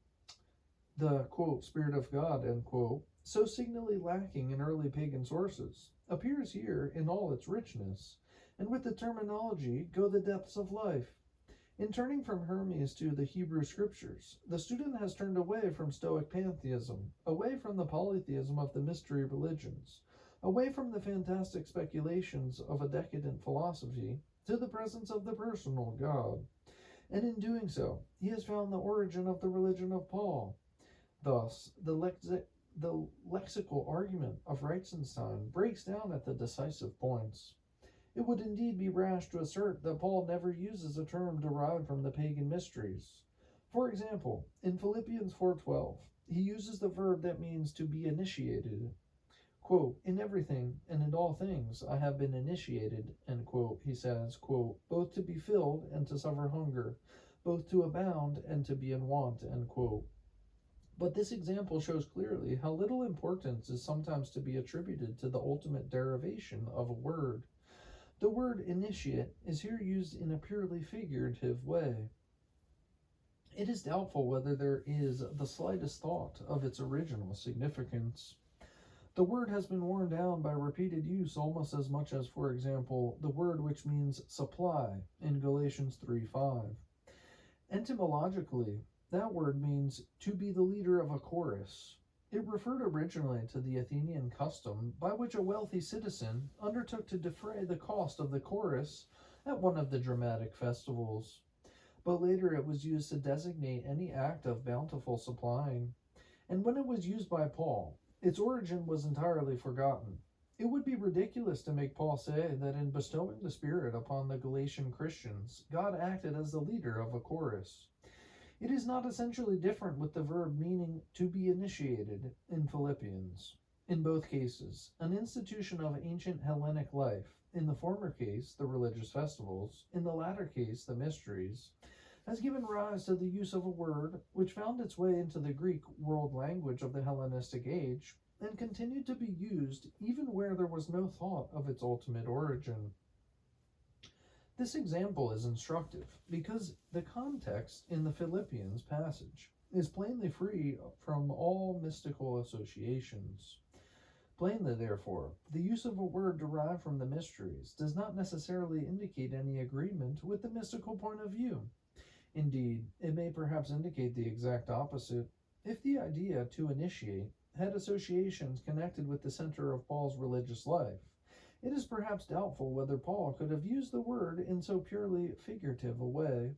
the, quote, Spirit of God, end quote, so signally lacking in early pagan sources, appears here in all its richness, and with the terminology go the depths of life. In turning from Hermes to the Hebrew Scriptures, the student has turned away from Stoic pantheism, away from the polytheism of the mystery religions, away from the fantastic speculations of a decadent philosophy, to the presence of the personal God. And in doing so, he has found the origin of the religion of Paul. Thus, the the lexical argument of Reitzenstein breaks down at the decisive points. It would indeed be rash to assert that Paul never uses a term derived from the pagan mysteries. For example, in Philippians 4:12, he uses the verb that means to be initiated. Quote, "In everything and in all things I have been initiated," end quote, he says, quote, "both to be filled and to suffer hunger, both to abound and to be in want," end quote. But this example shows clearly how little importance is sometimes to be attributed to the ultimate derivation of a word. The word initiate is here used in a purely figurative way. It is doubtful whether there is the slightest thought of its original significance. The word has been worn down by repeated use almost as much as, for example, the word which means supply in Galatians 3:5. Etymologically, that word means to be the leader of a chorus. It referred originally to the Athenian custom by which a wealthy citizen undertook to defray the cost of the chorus at one of the dramatic festivals. But later it was used to designate any act of bountiful supplying. And when it was used by Paul, its origin was entirely forgotten. It would be ridiculous to make Paul say that in bestowing the Spirit upon the Galatian Christians, God acted as the leader of a chorus. It is not essentially different with the verb meaning to be initiated in Philippians. In both cases, an institution of ancient Hellenic life, in the former case, the religious festivals, in the latter case, the mysteries, has given rise to the use of a word which found its way into the Greek world language of the Hellenistic age and continued to be used even where there was no thought of its ultimate origin. This example is instructive because the context in the Philippians passage is plainly free from all mystical associations. Plainly, therefore, the use of a word derived from the mysteries does not necessarily indicate any agreement with the mystical point of view. Indeed, it may perhaps indicate the exact opposite. If the idea to initiate had associations connected with the center of Paul's religious life, it is perhaps doubtful whether Paul could have used the word in so purely figurative a way,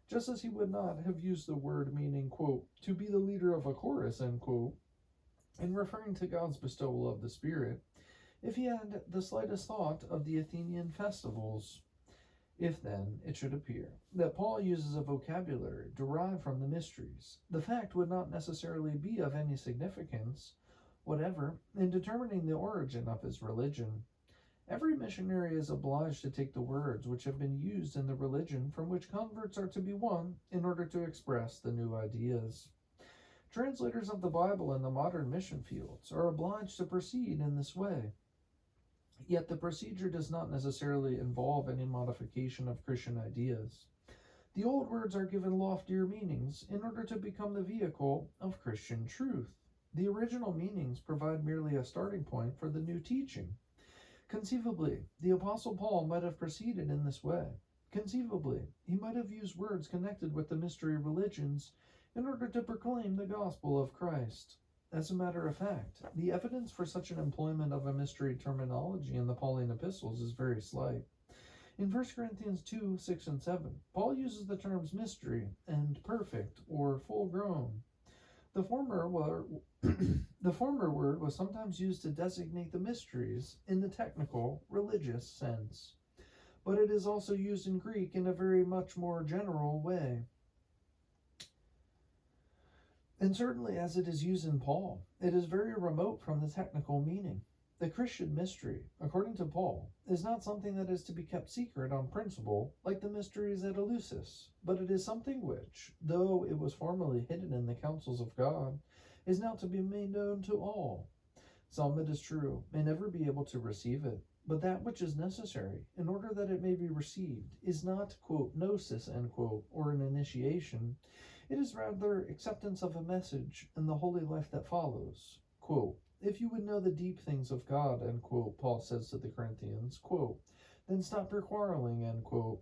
just as he would not have used the word meaning, quote, to be the leader of a chorus, end quote, in referring to God's bestowal of the Spirit, if he had the slightest thought of the Athenian festivals. If, then, it should appear that Paul uses a vocabulary derived from the mysteries, the fact would not necessarily be of any significance whatever in determining the origin of his religion. Every missionary is obliged to take the words which have been used in the religion from which converts are to be won in order to express the new ideas. Translators of the Bible in the modern mission fields are obliged to proceed in this way. Yet the procedure does not necessarily involve any modification of Christian ideas. The old words are given loftier meanings in order to become the vehicle of Christian truth. The original meanings provide merely a starting point for the new teaching. Conceivably, the Apostle Paul might have proceeded in this way. Conceivably, he might have used words connected with the mystery religions in order to proclaim the gospel of Christ. As a matter of fact, the evidence for such an employment of a mystery terminology in the Pauline epistles is very slight. In 1 Corinthians 2, 6, and 7, Paul uses the terms mystery and perfect or full grown. The former word was sometimes used to designate the mysteries in the technical, religious sense, but it is also used in Greek in a very much more general way. And certainly as it is used in Paul, it is very remote from the technical meaning. The Christian mystery, according to Paul, is not something that is to be kept secret on principle, like the mysteries at Eleusis, but it is something which, though it was formerly hidden in the counsels of God, is now to be made known to all. Some, it is true, may never be able to receive it, but that which is necessary, in order that it may be received, is not, quote, gnosis, end quote, or an initiation. It is rather acceptance of a message and the holy life that follows. Quote, if you would know the deep things of God, end quote, Paul says to the Corinthians, quote, then stop your quarreling, end quote.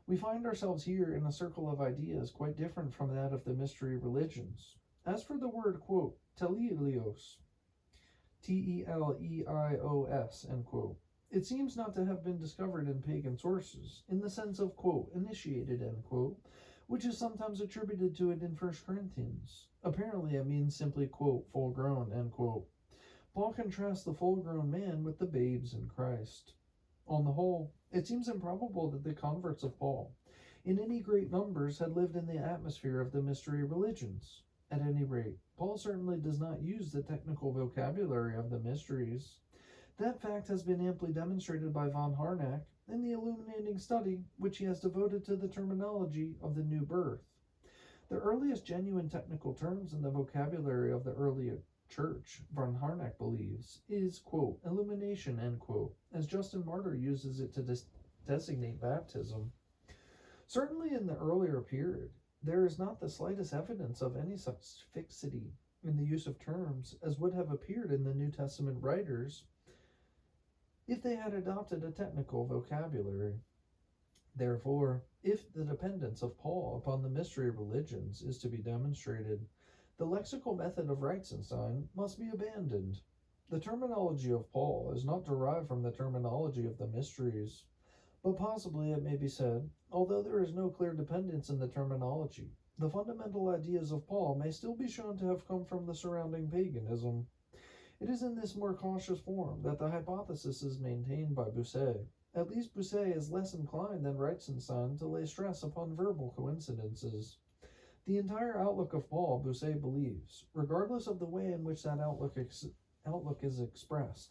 We find ourselves here in a circle of ideas quite different from that of the mystery religions. As for the word, quote, teleilios, T-E-L-E-I-O-S, end quote, it seems not to have been discovered in pagan sources, in the sense of, quote, initiated, end quote, which is sometimes attributed to it in 1 Corinthians. Apparently it means simply, quote, full grown, end quote. Paul contrasts the full-grown man with the babes in Christ. On the whole, it seems improbable that the converts of Paul, in any great numbers, had lived in the atmosphere of the mystery religions. At any rate, Paul certainly does not use the technical vocabulary of the mysteries. That fact has been amply demonstrated by von Harnack in the illuminating study which he has devoted to the terminology of the new birth. The earliest genuine technical terms in the vocabulary of the early church, von Harnack believes, is, quote, illumination, end quote, as Justin Martyr uses it to designate baptism. Certainly in the earlier period, there is not the slightest evidence of any such fixity in the use of terms as would have appeared in the New Testament writers if they had adopted a technical vocabulary. Therefore, if the dependence of Paul upon the mystery religions is to be demonstrated, the lexical method of Reitzenstein must be abandoned. The terminology of Paul is not derived from the terminology of the mysteries, but possibly it may be said, although there is no clear dependence in the terminology, the fundamental ideas of Paul may still be shown to have come from the surrounding paganism. It is in this more cautious form that the hypothesis is maintained by Bousset. At least Bousset is less inclined than Reitzenstein to lay stress upon verbal coincidences. The entire outlook of Paul, Bousset believes, regardless of the way in which that outlook is expressed,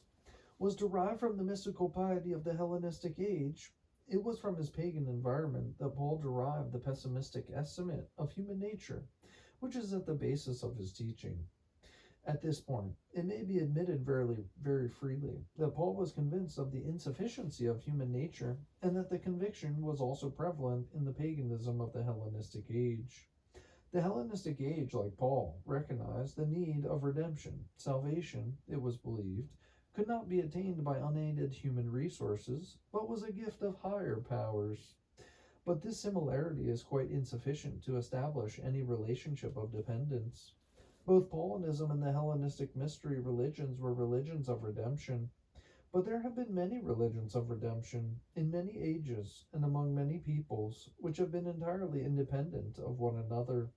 was derived from the mystical piety of the Hellenistic age. It was from his pagan environment that Paul derived the pessimistic estimate of human nature, which is at the basis of his teaching. At this point, it may be admitted very freely that Paul was convinced of the insufficiency of human nature, and that the conviction was also prevalent in the paganism of the Hellenistic age. The Hellenistic age, like Paul, recognized the need of redemption. Salvation, it was believed, could not be attained by unaided human resources, but was a gift of higher powers. But this similarity is quite insufficient to establish any relationship of dependence. Both Paulinism and the Hellenistic mystery religions were religions of redemption, but there have been many religions of redemption in many ages and among many peoples, which have been entirely independent of one another.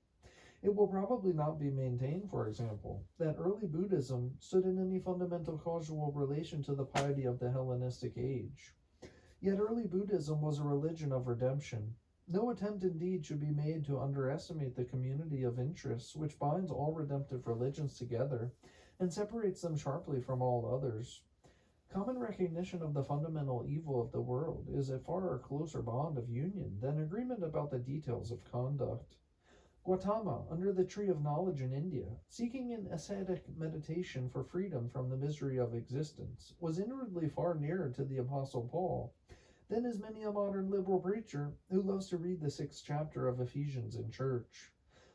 It will probably not be maintained, for example, that early Buddhism stood in any fundamental causal relation to the piety of the Hellenistic age. Yet early Buddhism was a religion of redemption. No attempt indeed should be made to underestimate the community of interests which binds all redemptive religions together and separates them sharply from all others. Common recognition of the fundamental evil of the world is a far closer bond of union than agreement about the details of conduct. Gautama, under the tree of knowledge in India, seeking in ascetic meditation for freedom from the misery of existence, was inwardly far nearer to the Apostle Paul than is many a modern liberal preacher who loves to read the 6th chapter of Ephesians in church.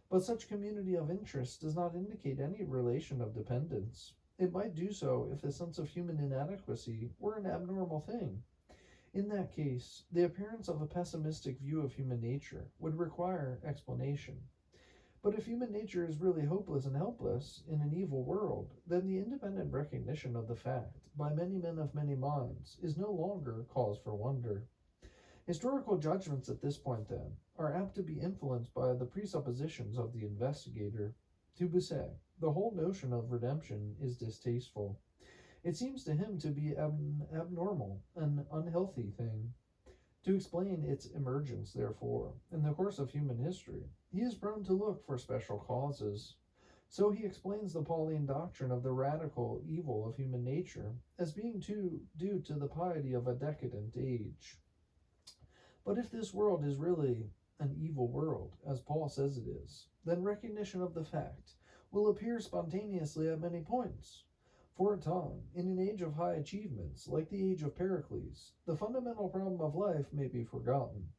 But such community of interest does not indicate any relation of dependence. It might do so if the sense of human inadequacy were an abnormal thing. In that case, the appearance of a pessimistic view of human nature would require explanation. But if human nature is really hopeless and helpless in an evil world, then the independent recognition of the fact by many men of many minds is no longer cause for wonder. Historical judgments at this point, then, are apt to be influenced by the presuppositions of the investigator. To Bousset, the whole notion of redemption is distasteful. It seems to him to be an abnormal, an unhealthy thing. To explain its emergence, therefore, in the course of human history, he is prone to look for special causes. So he explains the Pauline doctrine of the radical evil of human nature as being due to the piety of a decadent age. But if this world is really an evil world, as Paul says it is, then recognition of the fact will appear spontaneously at many points. For a time, in an age of high achievements, like the age of Pericles, the fundamental problem of life may be forgotten.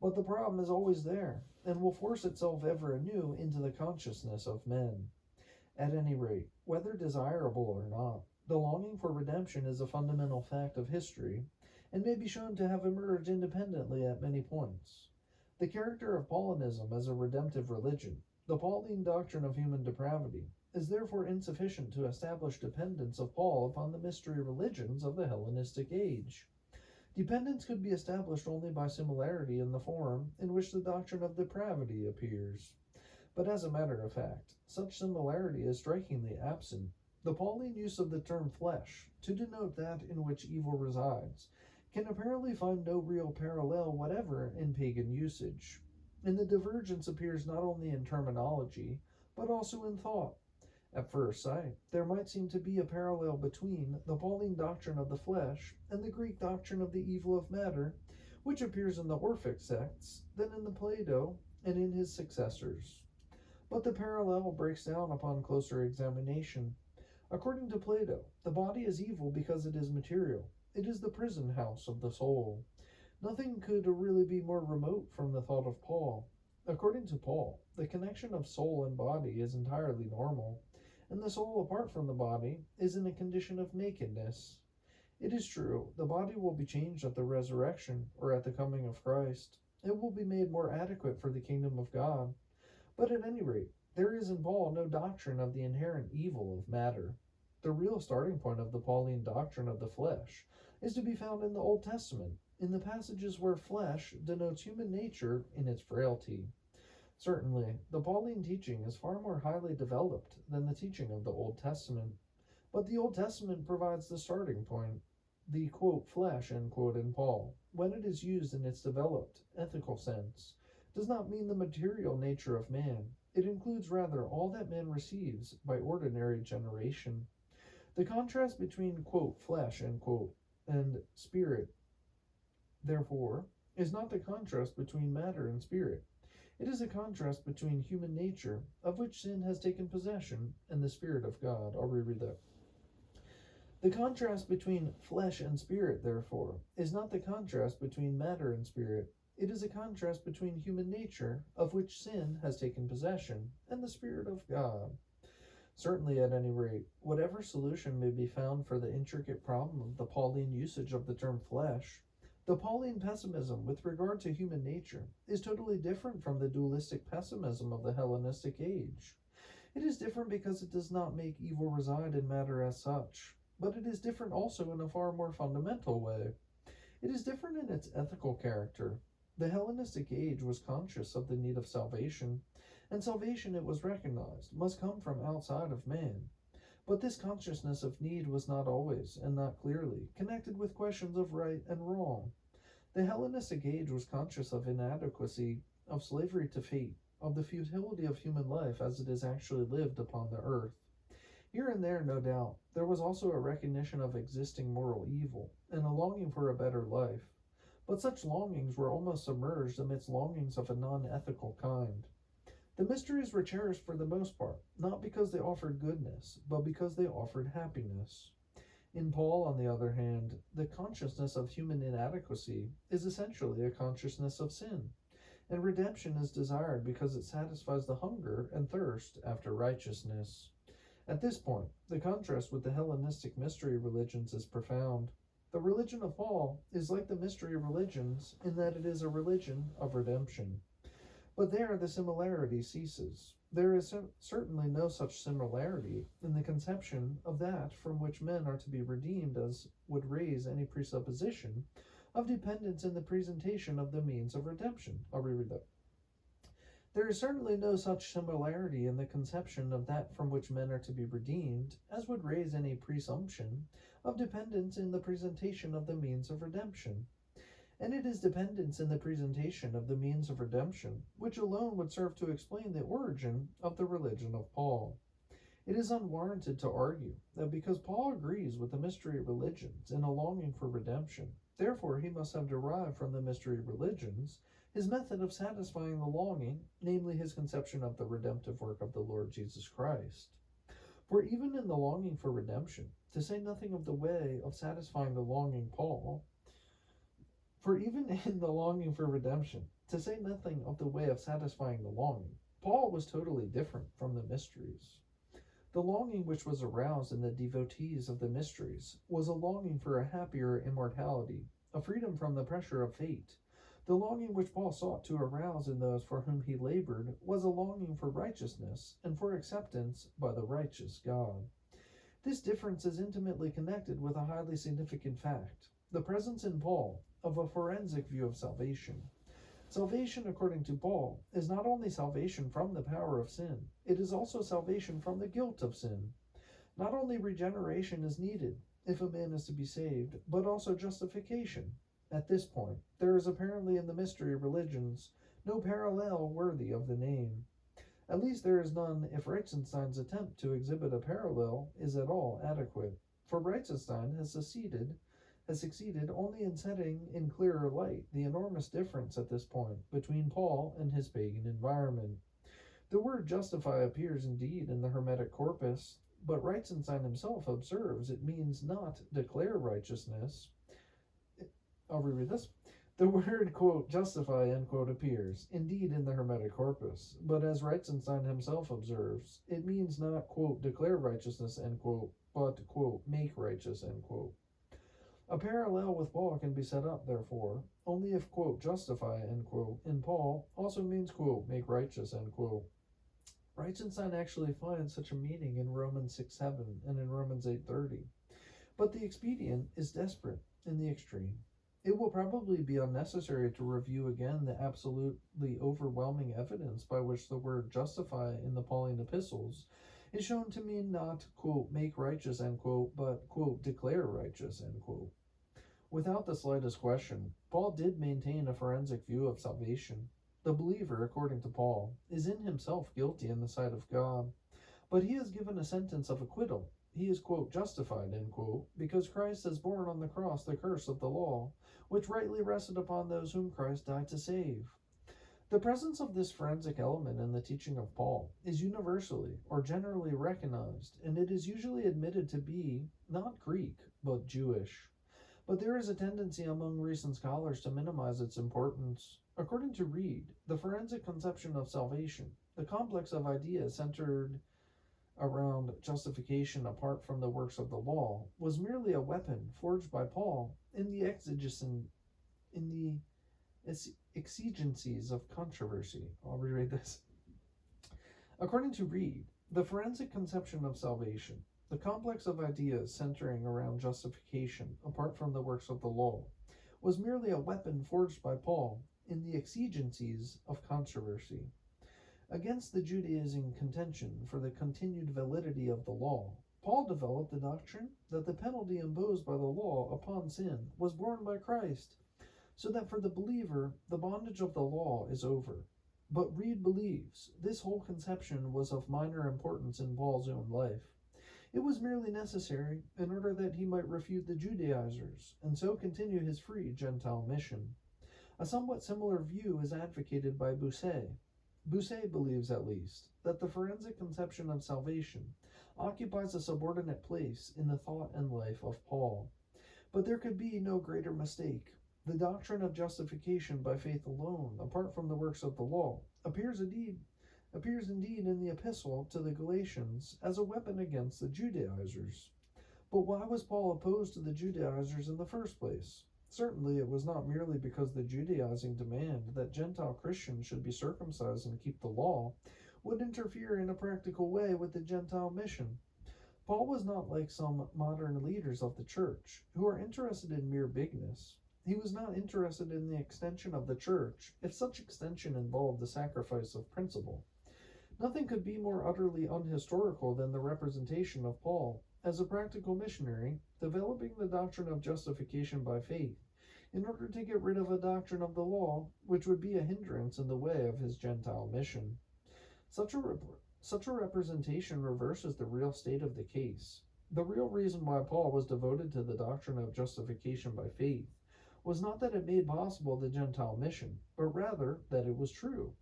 But the problem is always there, and will force itself ever anew into the consciousness of men. At any rate, whether desirable or not, the longing for redemption is a fundamental fact of history, and may be shown to have emerged independently at many points. The character of Paulinism as a redemptive religion, the Pauline doctrine of human depravity, is therefore insufficient to establish dependence of Paul upon the mystery religions of the Hellenistic age. Dependence could be established only by similarity in the form in which the doctrine of depravity appears. But as a matter of fact, such similarity is strikingly absent. The Pauline use of the term flesh to denote that in which evil resides can apparently find no real parallel whatever in pagan usage. And the divergence appears not only in terminology, but also in thought. At first sight, there might seem to be a parallel between the Pauline doctrine of the flesh and the Greek doctrine of the evil of matter, which appears in the Orphic sects, then in the Plato, and in his successors. But the parallel breaks down upon closer examination. According to Plato, the body is evil because it is material. It is the prison house of the soul. Nothing could really be more remote from the thought of Paul. According to Paul, the connection of soul and body is entirely normal, and the soul apart from the body is in a condition of nakedness. It is true, the body will be changed at the resurrection or at the coming of Christ. It will be made more adequate for the kingdom of God. But at any rate, there is in Paul no doctrine of the inherent evil of matter. The real starting point of the Pauline doctrine of the flesh is to be found in the Old Testament, in the passages where flesh denotes human nature in its frailty. Certainly, the Pauline teaching is far more highly developed than the teaching of the Old Testament, but the Old Testament provides the starting point. The, quote, flesh, end quote, in Paul, when it is used in its developed, ethical sense, does not mean the material nature of man. It includes rather all that man receives by ordinary generation. The contrast between, quote, flesh, end quote, and spirit, therefore, is not the contrast between matter and spirit. It is a contrast between human nature, of which sin has taken possession, and the Spirit of God. I'll reread that. The contrast between flesh and spirit, therefore, is not the contrast between matter and spirit. It is a contrast between human nature, of which sin has taken possession, and the Spirit of God. Certainly, at any rate, whatever solution may be found for the intricate problem of the Pauline usage of the term flesh, the Pauline pessimism with regard to human nature is totally different from the dualistic pessimism of the Hellenistic age. It is different because it does not make evil reside in matter as such, but it is different also in a far more fundamental way. It is different in its ethical character. The Hellenistic age was conscious of the need of salvation, and salvation, it was recognized, must come from outside of man. But this consciousness of need was not always, and not clearly, connected with questions of right and wrong. The Hellenistic age was conscious of inadequacy, of slavery to fate, of the futility of human life as it is actually lived upon the earth. Here and there, no doubt, there was also a recognition of existing moral evil, and a longing for a better life. But such longings were almost submerged amidst longings of a non-ethical kind. The mysteries were cherished for the most part, not because they offered goodness, but because they offered happiness. In Paul, on the other hand, the consciousness of human inadequacy is essentially a consciousness of sin, and redemption is desired because it satisfies the hunger and thirst after righteousness. At this point, the contrast with the Hellenistic mystery religions is profound. The religion of Paul is like the mystery religions in that it is a religion of redemption. But there the similarity ceases. There is certainly no such similarity in the conception of that from which men are to be redeemed as would raise any presupposition of dependence in the presentation of the means of redemption. I'll reread that. There is certainly no such similarity in the conception of that from which men are to be redeemed as would raise any presumption of dependence in the presentation of the means of redemption. And it is dependence in the presentation of the means of redemption which alone would serve to explain the origin of the religion of Paul. It is unwarranted to argue that because Paul agrees with the mystery religions in a longing for redemption, therefore he must have derived from the mystery religions his method of satisfying the longing, namely his conception of the redemptive work of the Lord Jesus Christ. For even in the longing for redemption, to say nothing of the way of satisfying the longing Paul, For even in the longing for redemption, to say nothing of the way of satisfying the longing, Paul was totally different from the mysteries. The longing which was aroused in the devotees of the mysteries was a longing for a happier immortality, a freedom from the pressure of fate. The longing which Paul sought to arouse in those for whom he labored was a longing for righteousness and for acceptance by the righteous God. This difference is intimately connected with a highly significant fact. the presence in Paul of a forensic view of salvation. Salvation, according to Paul, is not only salvation from the power of sin, it is also salvation from the guilt of sin. Not only regeneration is needed if a man is to be saved, but also justification. At this point, there is apparently in the mystery religions no parallel worthy of the name. At least there is none if Reichenstein's attempt to exhibit a parallel is at all adequate, for Reichenstein has succeeded only in setting in clearer light the enormous difference at this point between Paul and his pagan environment. The word justify appears indeed in the Hermetic corpus, but Reichenstein himself observes it means not declare righteousness. I'll reread this. The word, quote, justify, end quote, appears indeed in the Hermetic corpus, but as Reichenstein himself observes, it means not, quote, declare righteousness, end quote, but, quote, make righteous, end quote. A parallel with Paul can be set up, therefore, only if, quote, justify, end quote, in Paul also means, quote, make righteous, end quote. Reichenstein actually finds such a meaning in Romans 6:7 and in Romans 8:30, but the expedient is desperate in the extreme. It will probably be unnecessary to review again the absolutely overwhelming evidence by which the word justify in the Pauline epistles is shown to mean not, quote, make righteous, end quote, but, quote, declare righteous, end quote. Without the slightest question, Paul did maintain a forensic view of salvation. The believer, according to Paul, is in himself guilty in the sight of God, but he is given a sentence of acquittal. He is, quote, justified, end quote, because Christ has borne on the cross the curse of the law, which rightly rested upon those whom Christ died to save. The presence of this forensic element in the teaching of Paul is universally or generally recognized, and it is usually admitted to be not Greek, but Jewish. But there is a tendency among recent scholars to minimize its importance. According to Reed, the forensic conception of salvation, the complex of ideas centered around justification apart from the works of the law, was merely a weapon forged by Paul in the exigencies of controversy. I'll reread this. According to Reed, the forensic conception of salvation, the complex of ideas centering around justification apart from the works of the law, was merely a weapon forged by Paul in the exigencies of controversy. Against the Judaizing contention for the continued validity of the law, Paul developed the doctrine that the penalty imposed by the law upon sin was borne by Christ, so that for the believer the bondage of the law is over. But Reed believes this whole conception was of minor importance in Paul's own life. It was merely necessary in order that he might refute the Judaizers and so continue his free Gentile mission. A somewhat similar view is advocated by Bossuet. Bossuet believes, at least, that the forensic conception of salvation occupies a subordinate place in the thought and life of Paul. But there could be no greater mistake. The doctrine of justification by faith alone, apart from the works of the law, appears indeed in the epistle to the Galatians as a weapon against the Judaizers. But why was Paul opposed to the Judaizers in the first place? Certainly it was not merely because the Judaizing demand that Gentile Christians should be circumcised and keep the law would interfere in a practical way with the Gentile mission. Paul was not like some modern leaders of the church who are interested in mere bigness. He was not interested in the extension of the church if such extension involved the sacrifice of principle. Nothing could be more utterly unhistorical than the representation of Paul as a practical missionary developing the doctrine of justification by faith in order to get rid of a doctrine of the law which would be a hindrance in the way of his Gentile mission. Such a representation reverses the real state of the case. The real reason why Paul was devoted to the doctrine of justification by faith was not that it made possible the Gentile mission, but rather that it was true.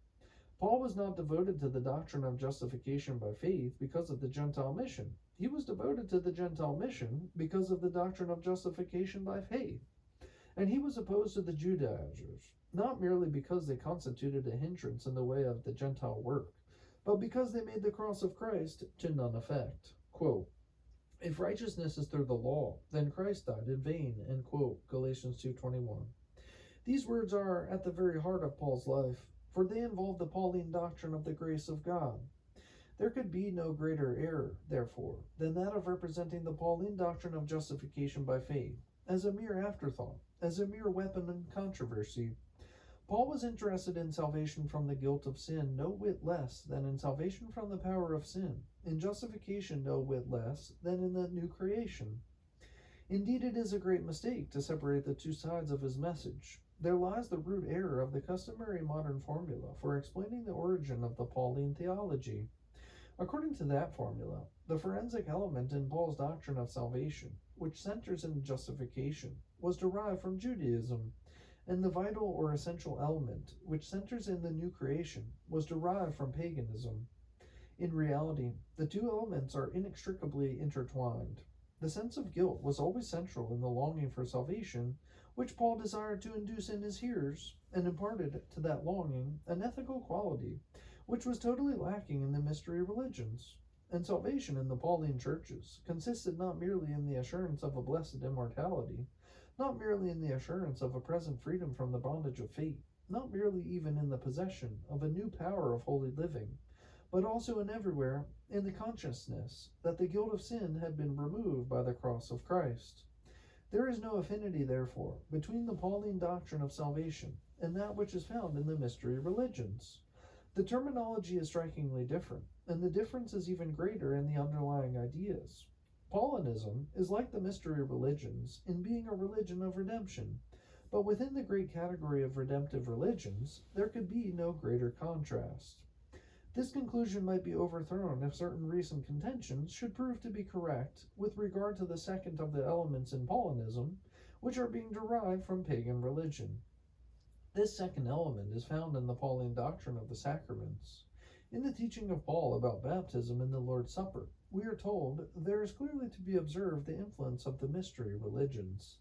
Paul was not devoted to the doctrine of justification by faith because of the Gentile mission. He was devoted to the Gentile mission because of the doctrine of justification by faith. And he was opposed to the Judaizers, not merely because they constituted a hindrance in the way of the Gentile work, but because they made the cross of Christ to none effect. Quote, if righteousness is through the law, then Christ died in vain, end quote, Galatians 2:21. These words are at the very heart of Paul's life, for they involve the Pauline doctrine of the grace of God. There could be no greater error, therefore, than that of representing the Pauline doctrine of justification by faith as a mere afterthought, as a mere weapon in controversy. Paul was interested in salvation from the guilt of sin no whit less than in salvation from the power of sin, in justification no whit less than in the new creation. Indeed, it is a great mistake to separate the two sides of his message. There lies the root error of the customary modern formula for explaining the origin of the Pauline theology. According to that formula, the forensic element in Paul's doctrine of salvation, which centers in justification, was derived from Judaism, and the vital or essential element, which centers in the new creation, was derived from paganism. In reality, the two elements are inextricably intertwined. The sense of guilt was always central in the longing for salvation, which Paul desired to induce in his hearers, and imparted to that longing an ethical quality which was totally lacking in the mystery religions. And salvation in the Pauline churches consisted not merely in the assurance of a blessed immortality, not merely in the assurance of a present freedom from the bondage of fate, not merely even in the possession of a new power of holy living, but also and everywhere in the consciousness that the guilt of sin had been removed by the cross of Christ. There is no affinity, therefore, between the Pauline doctrine of salvation and that which is found in the mystery religions. The terminology is strikingly different, and the difference is even greater in the underlying ideas. Paulinism is like the mystery religions in being a religion of redemption, but within the great category of redemptive religions, there could be no greater contrast. This conclusion might be overthrown if certain recent contentions should prove to be correct with regard to the second of the elements in Paulinism, which are being derived from pagan religion. This second element is found in the Pauline doctrine of the sacraments. In the teaching of Paul about baptism in the Lord's Supper, we are told there is clearly to be observed the influence of the mystery religions.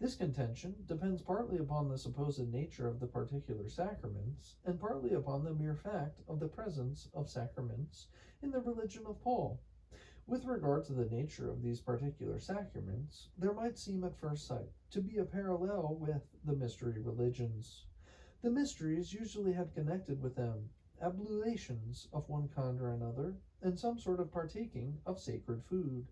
This contention depends partly upon the supposed nature of the particular sacraments, and partly upon the mere fact of the presence of sacraments in the religion of Paul. With regard to the nature of these particular sacraments, there might seem at first sight to be a parallel with the mystery religions. The mysteries usually had connected with them ablutions of one kind or another, and some sort of partaking of sacred food.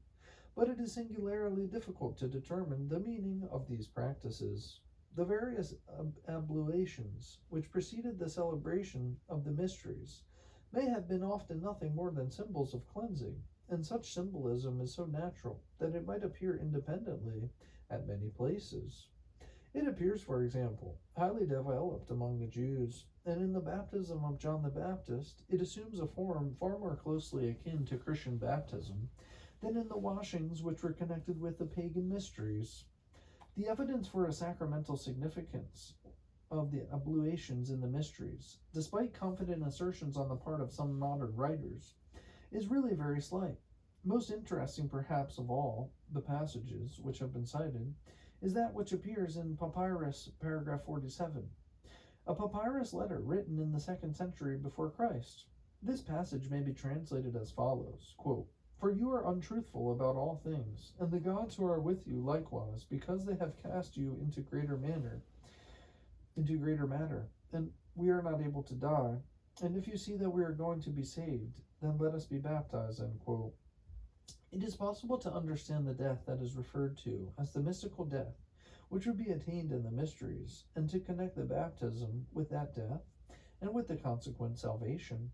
But it is singularly difficult to determine the meaning of these practices. The various ablutions which preceded the celebration of the mysteries may have been often nothing more than symbols of cleansing, and such symbolism is so natural that it might appear independently at many places. It appears, for example, highly developed among the Jews, and in the baptism of John the Baptist, it assumes a form far more closely akin to Christian baptism than in the washings which were connected with the pagan mysteries. The evidence for a sacramental significance of the ablutions in the mysteries, despite confident assertions on the part of some modern writers, is really very slight. Most interesting, perhaps, of all the passages which have been cited is that which appears in Papyrus, paragraph 47, a papyrus letter written in the 2nd century before Christ. This passage may be translated as follows, quote, "For you are untruthful about all things, and the gods who are with you likewise, because they have cast you into greater matter, and we are not able to die. And if you see that we are going to be saved, then let us be baptized," end quote. It is possible to understand the death that is referred to as the mystical death, which would be attained in the mysteries, and to connect the baptism with that death, and with the consequent salvation.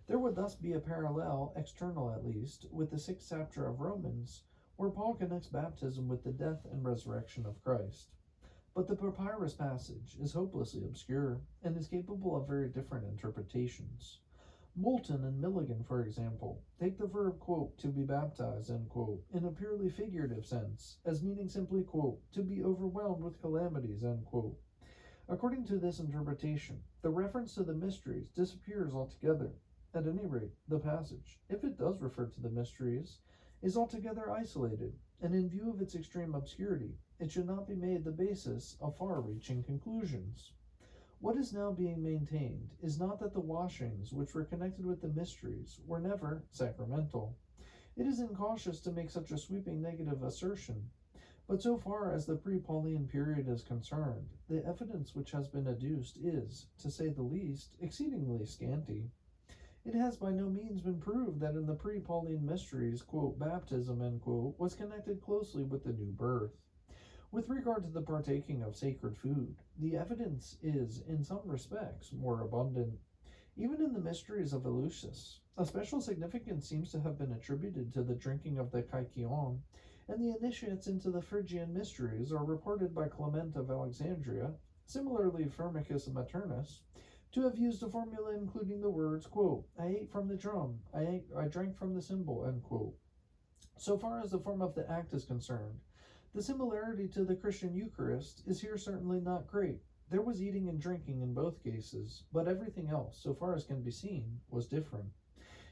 There would thus be a parallel, external at least, with the 6th chapter of Romans, where Paul connects baptism with the death and resurrection of Christ. But the papyrus passage is hopelessly obscure, and is capable of very different interpretations. Moulton and Milligan, for example, take the verb, quote, "to be baptized," end quote, in a purely figurative sense, as meaning simply, quote, "to be overwhelmed with calamities," end quote. According to this interpretation, the reference to the mysteries disappears altogether. At any rate, the passage, if it does refer to the mysteries, is altogether isolated, and in view of its extreme obscurity, it should not be made the basis of far-reaching conclusions. What is now being maintained is not that the washings which were connected with the mysteries were never sacramental. It is incautious to make such a sweeping negative assertion, but so far as the pre-Pauline period is concerned, the evidence which has been adduced is, to say the least, exceedingly scanty. It has by no means been proved that in the pre-Pauline mysteries, quote, "baptism," end quote, was connected closely with the new birth. With regard to the partaking of sacred food, the evidence is, in some respects, more abundant. Even in the mysteries of Eleusis, a special significance seems to have been attributed to the drinking of the kykeon, and the initiates into the Phrygian mysteries are reported by Clement of Alexandria, similarly Firmicus and Maternus, to have used a formula including the words, quote, I ate from the drum, I drank from the cymbal, end quote. So far as the form of the act is concerned, the similarity to the Christian Eucharist is here certainly not great. There was eating and drinking in both cases, but everything else, so far as can be seen, was different.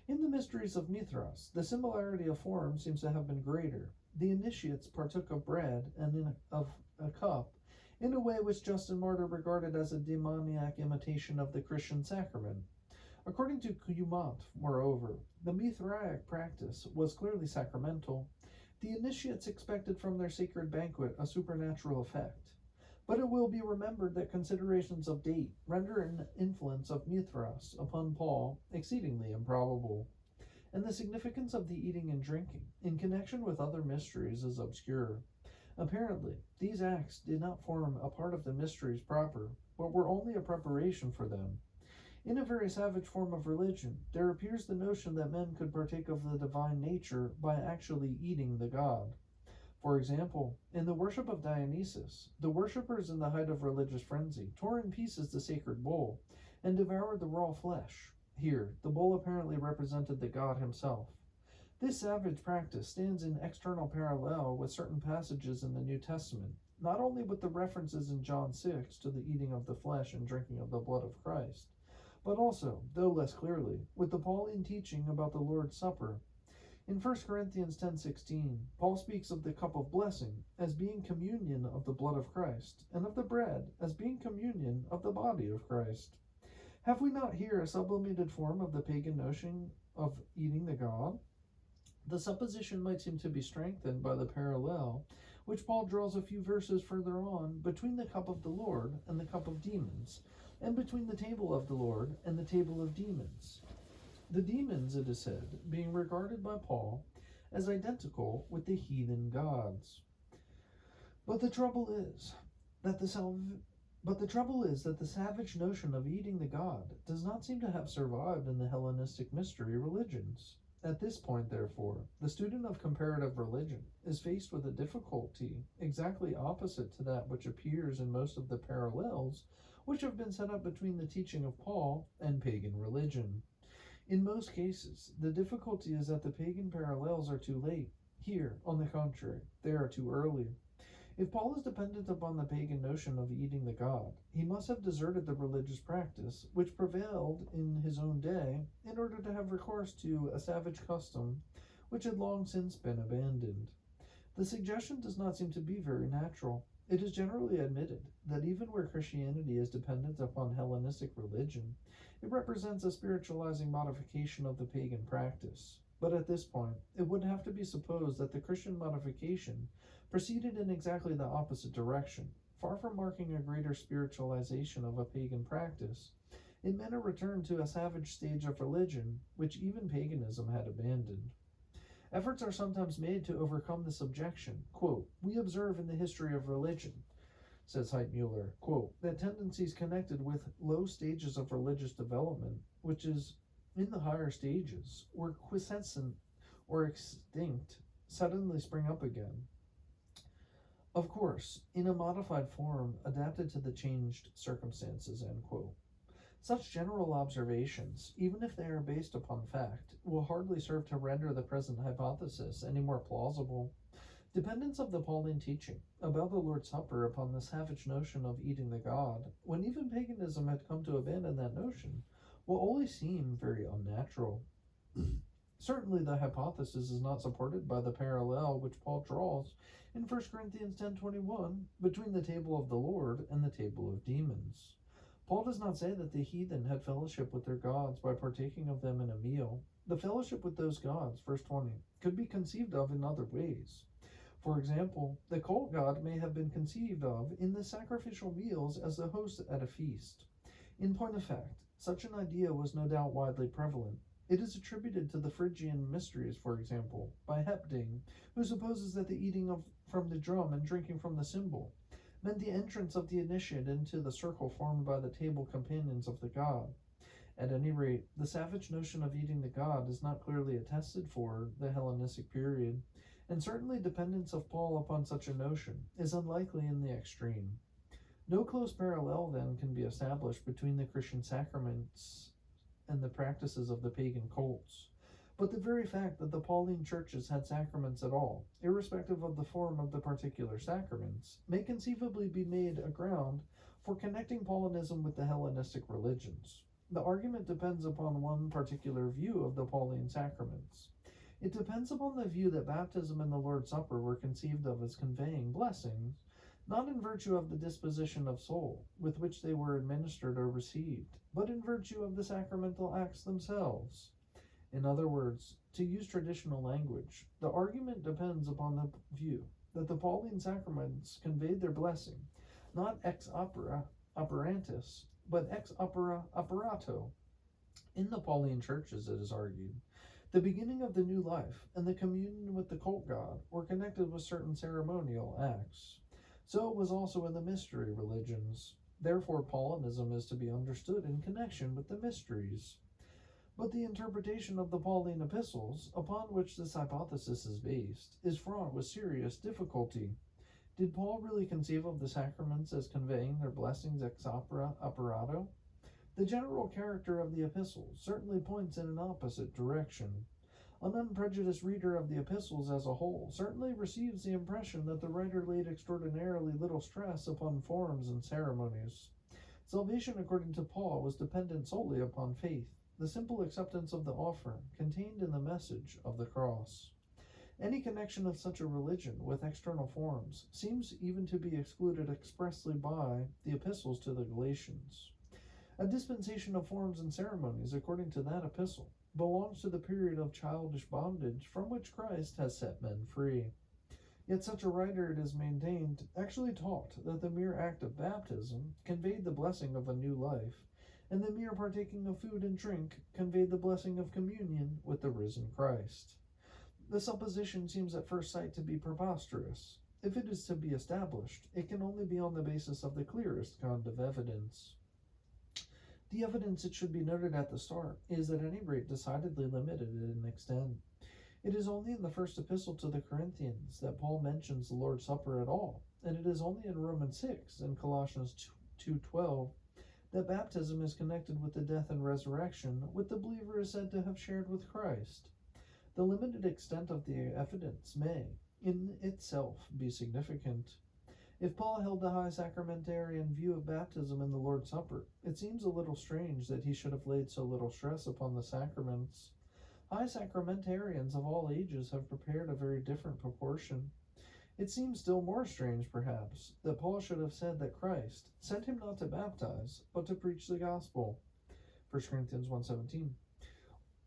In the mysteries of Mithras, the similarity of form seems to have been greater. The initiates partook of bread and of a cup in a way which Justin Martyr regarded as a demoniac imitation of the Christian sacrament. According to Cumont, moreover, the Mithraic practice was clearly sacramental. The initiates expected from their sacred banquet a supernatural effect. But it will be remembered that considerations of date render an influence of Mithras upon Paul exceedingly improbable, and the significance of the eating and drinking in connection with other mysteries is obscure. Apparently, these acts did not form a part of the mysteries proper, but were only a preparation for them. In a very savage form of religion, there appears the notion that men could partake of the divine nature by actually eating the god. For example, in the worship of Dionysus, the worshippers in the height of religious frenzy tore in pieces the sacred bull and devoured the raw flesh. Here, the bull apparently represented the god himself. This savage practice stands in external parallel with certain passages in the New Testament, not only with the references in John 6 to the eating of the flesh and drinking of the blood of Christ, but also, though less clearly, with the Pauline teaching about the Lord's Supper. In 1 Corinthians 10:16, Paul speaks of the cup of blessing as being communion of the blood of Christ, and of the bread as being communion of the body of Christ. Have we not here a sublimated form of the pagan notion of eating the god? The supposition might seem to be strengthened by the parallel, which Paul draws a few verses further on, between the cup of the Lord and the cup of demons, and between the table of the Lord and the table of demons. The demons, it is said, being regarded by Paul as identical with the heathen gods. But the trouble is that the savage notion of eating the god does not seem to have survived in the Hellenistic mystery religions. At this point, therefore, the student of comparative religion is faced with a difficulty exactly opposite to that which appears in most of the parallels which have been set up between the teaching of Paul and pagan religion. In most cases, the difficulty is that the pagan parallels are too late. Here, on the contrary, they are too early. If Paul is dependent upon the pagan notion of eating the god, he must have deserted the religious practice which prevailed in his own day in order to have recourse to a savage custom which had long since been abandoned. The suggestion does not seem to be very natural. It is generally admitted that even where Christianity is dependent upon Hellenistic religion, it represents a spiritualizing modification of the pagan practice. But at this point, it would have to be supposed that the Christian modification proceeded in exactly the opposite direction. Far from marking a greater spiritualization of a pagan practice, it meant a return to a savage stage of religion, which even paganism had abandoned. Efforts are sometimes made to overcome this objection. Quote, we observe in the history of religion, says Heitmuller, quote, that tendencies connected with low stages of religious development, which is in the higher stages, were quiescent or extinct, suddenly spring up again. Of course, in a modified form adapted to the changed circumstances, end quote. Such general observations, even if they are based upon fact, will hardly serve to render the present hypothesis any more plausible. Dependence of the Pauline teaching about the Lord's Supper upon the savage notion of eating the god, when even paganism had come to abandon that notion, will only seem very unnatural. Certainly the hypothesis is not supported by the parallel which Paul draws in 1 Corinthians 10:21 between the table of the Lord and the table of demons. Paul does not say that the heathen had fellowship with their gods by partaking of them in a meal. The fellowship with those gods, verse 20, could be conceived of in other ways. For example, the cult god may have been conceived of in the sacrificial meals as the host at a feast. In point of fact, such an idea was no doubt widely prevalent. It is attributed to the Phrygian mysteries, for example, by Hepding, who supposes that the eating from the drum and drinking from the cymbal meant the entrance of the initiate into the circle formed by the table companions of the god. At any rate, the savage notion of eating the god is not clearly attested for the Hellenistic period, and certainly dependence of Paul upon such a notion is unlikely in the extreme. No close parallel, then, can be established between the Christian sacraments and the practices of the pagan cults. But the very fact that the Pauline churches had sacraments at all, irrespective of the form of the particular sacraments, may conceivably be made a ground for connecting Paulinism with the Hellenistic religions. The argument depends upon one particular view of the Pauline sacraments. It depends upon the view that baptism and the Lord's Supper were conceived of as conveying blessings, not in virtue of the disposition of soul with which they were administered or received, but in virtue of the sacramental acts themselves. In other words, to use traditional language, the argument depends upon the view that the Pauline sacraments conveyed their blessing, not ex opera operantis, but ex opera operato. In the Pauline churches, it is argued, the beginning of the new life and the communion with the cult god were connected with certain ceremonial acts. So it was also in the mystery religions. Therefore, Paulinism is to be understood in connection with the mysteries. But the interpretation of the Pauline epistles, upon which this hypothesis is based, is fraught with serious difficulty. Did Paul really conceive of the sacraments as conveying their blessings ex opera operato? The general character of the epistles certainly points in an opposite direction. An unprejudiced reader of the epistles as a whole certainly receives the impression that the writer laid extraordinarily little stress upon forms and ceremonies. Salvation, according to Paul, was dependent solely upon faith, the simple acceptance of the offer contained in the message of the cross. Any connection of such a religion with external forms seems even to be excluded expressly by the epistles to the Galatians. A dispensation of forms and ceremonies, according to that epistle, belongs to the period of childish bondage from which Christ has set men free. Yet such a writer, it is maintained, actually taught that the mere act of baptism conveyed the blessing of a new life, and the mere partaking of food and drink conveyed the blessing of communion with the risen Christ. The supposition seems at first sight to be preposterous. If it is to be established, it can only be on the basis of the clearest kind of evidence. The evidence, it should be noted at the start, is at any rate decidedly limited in extent. It is only in the first epistle to the Corinthians that Paul mentions the Lord's Supper at all, and it is only in Romans 6 and Colossians 2:12 that baptism is connected with the death and resurrection which the believer is said to have shared with Christ. The limited extent of the evidence may, in itself, be significant. If Paul held the high sacramentarian view of baptism and the Lord's Supper, it seems a little strange that he should have laid so little stress upon the sacraments. High sacramentarians of all ages have prepared a very different proportion. It seems still more strange, perhaps, that Paul should have said that Christ sent him not to baptize, but to preach the gospel. 1 Corinthians 1:17.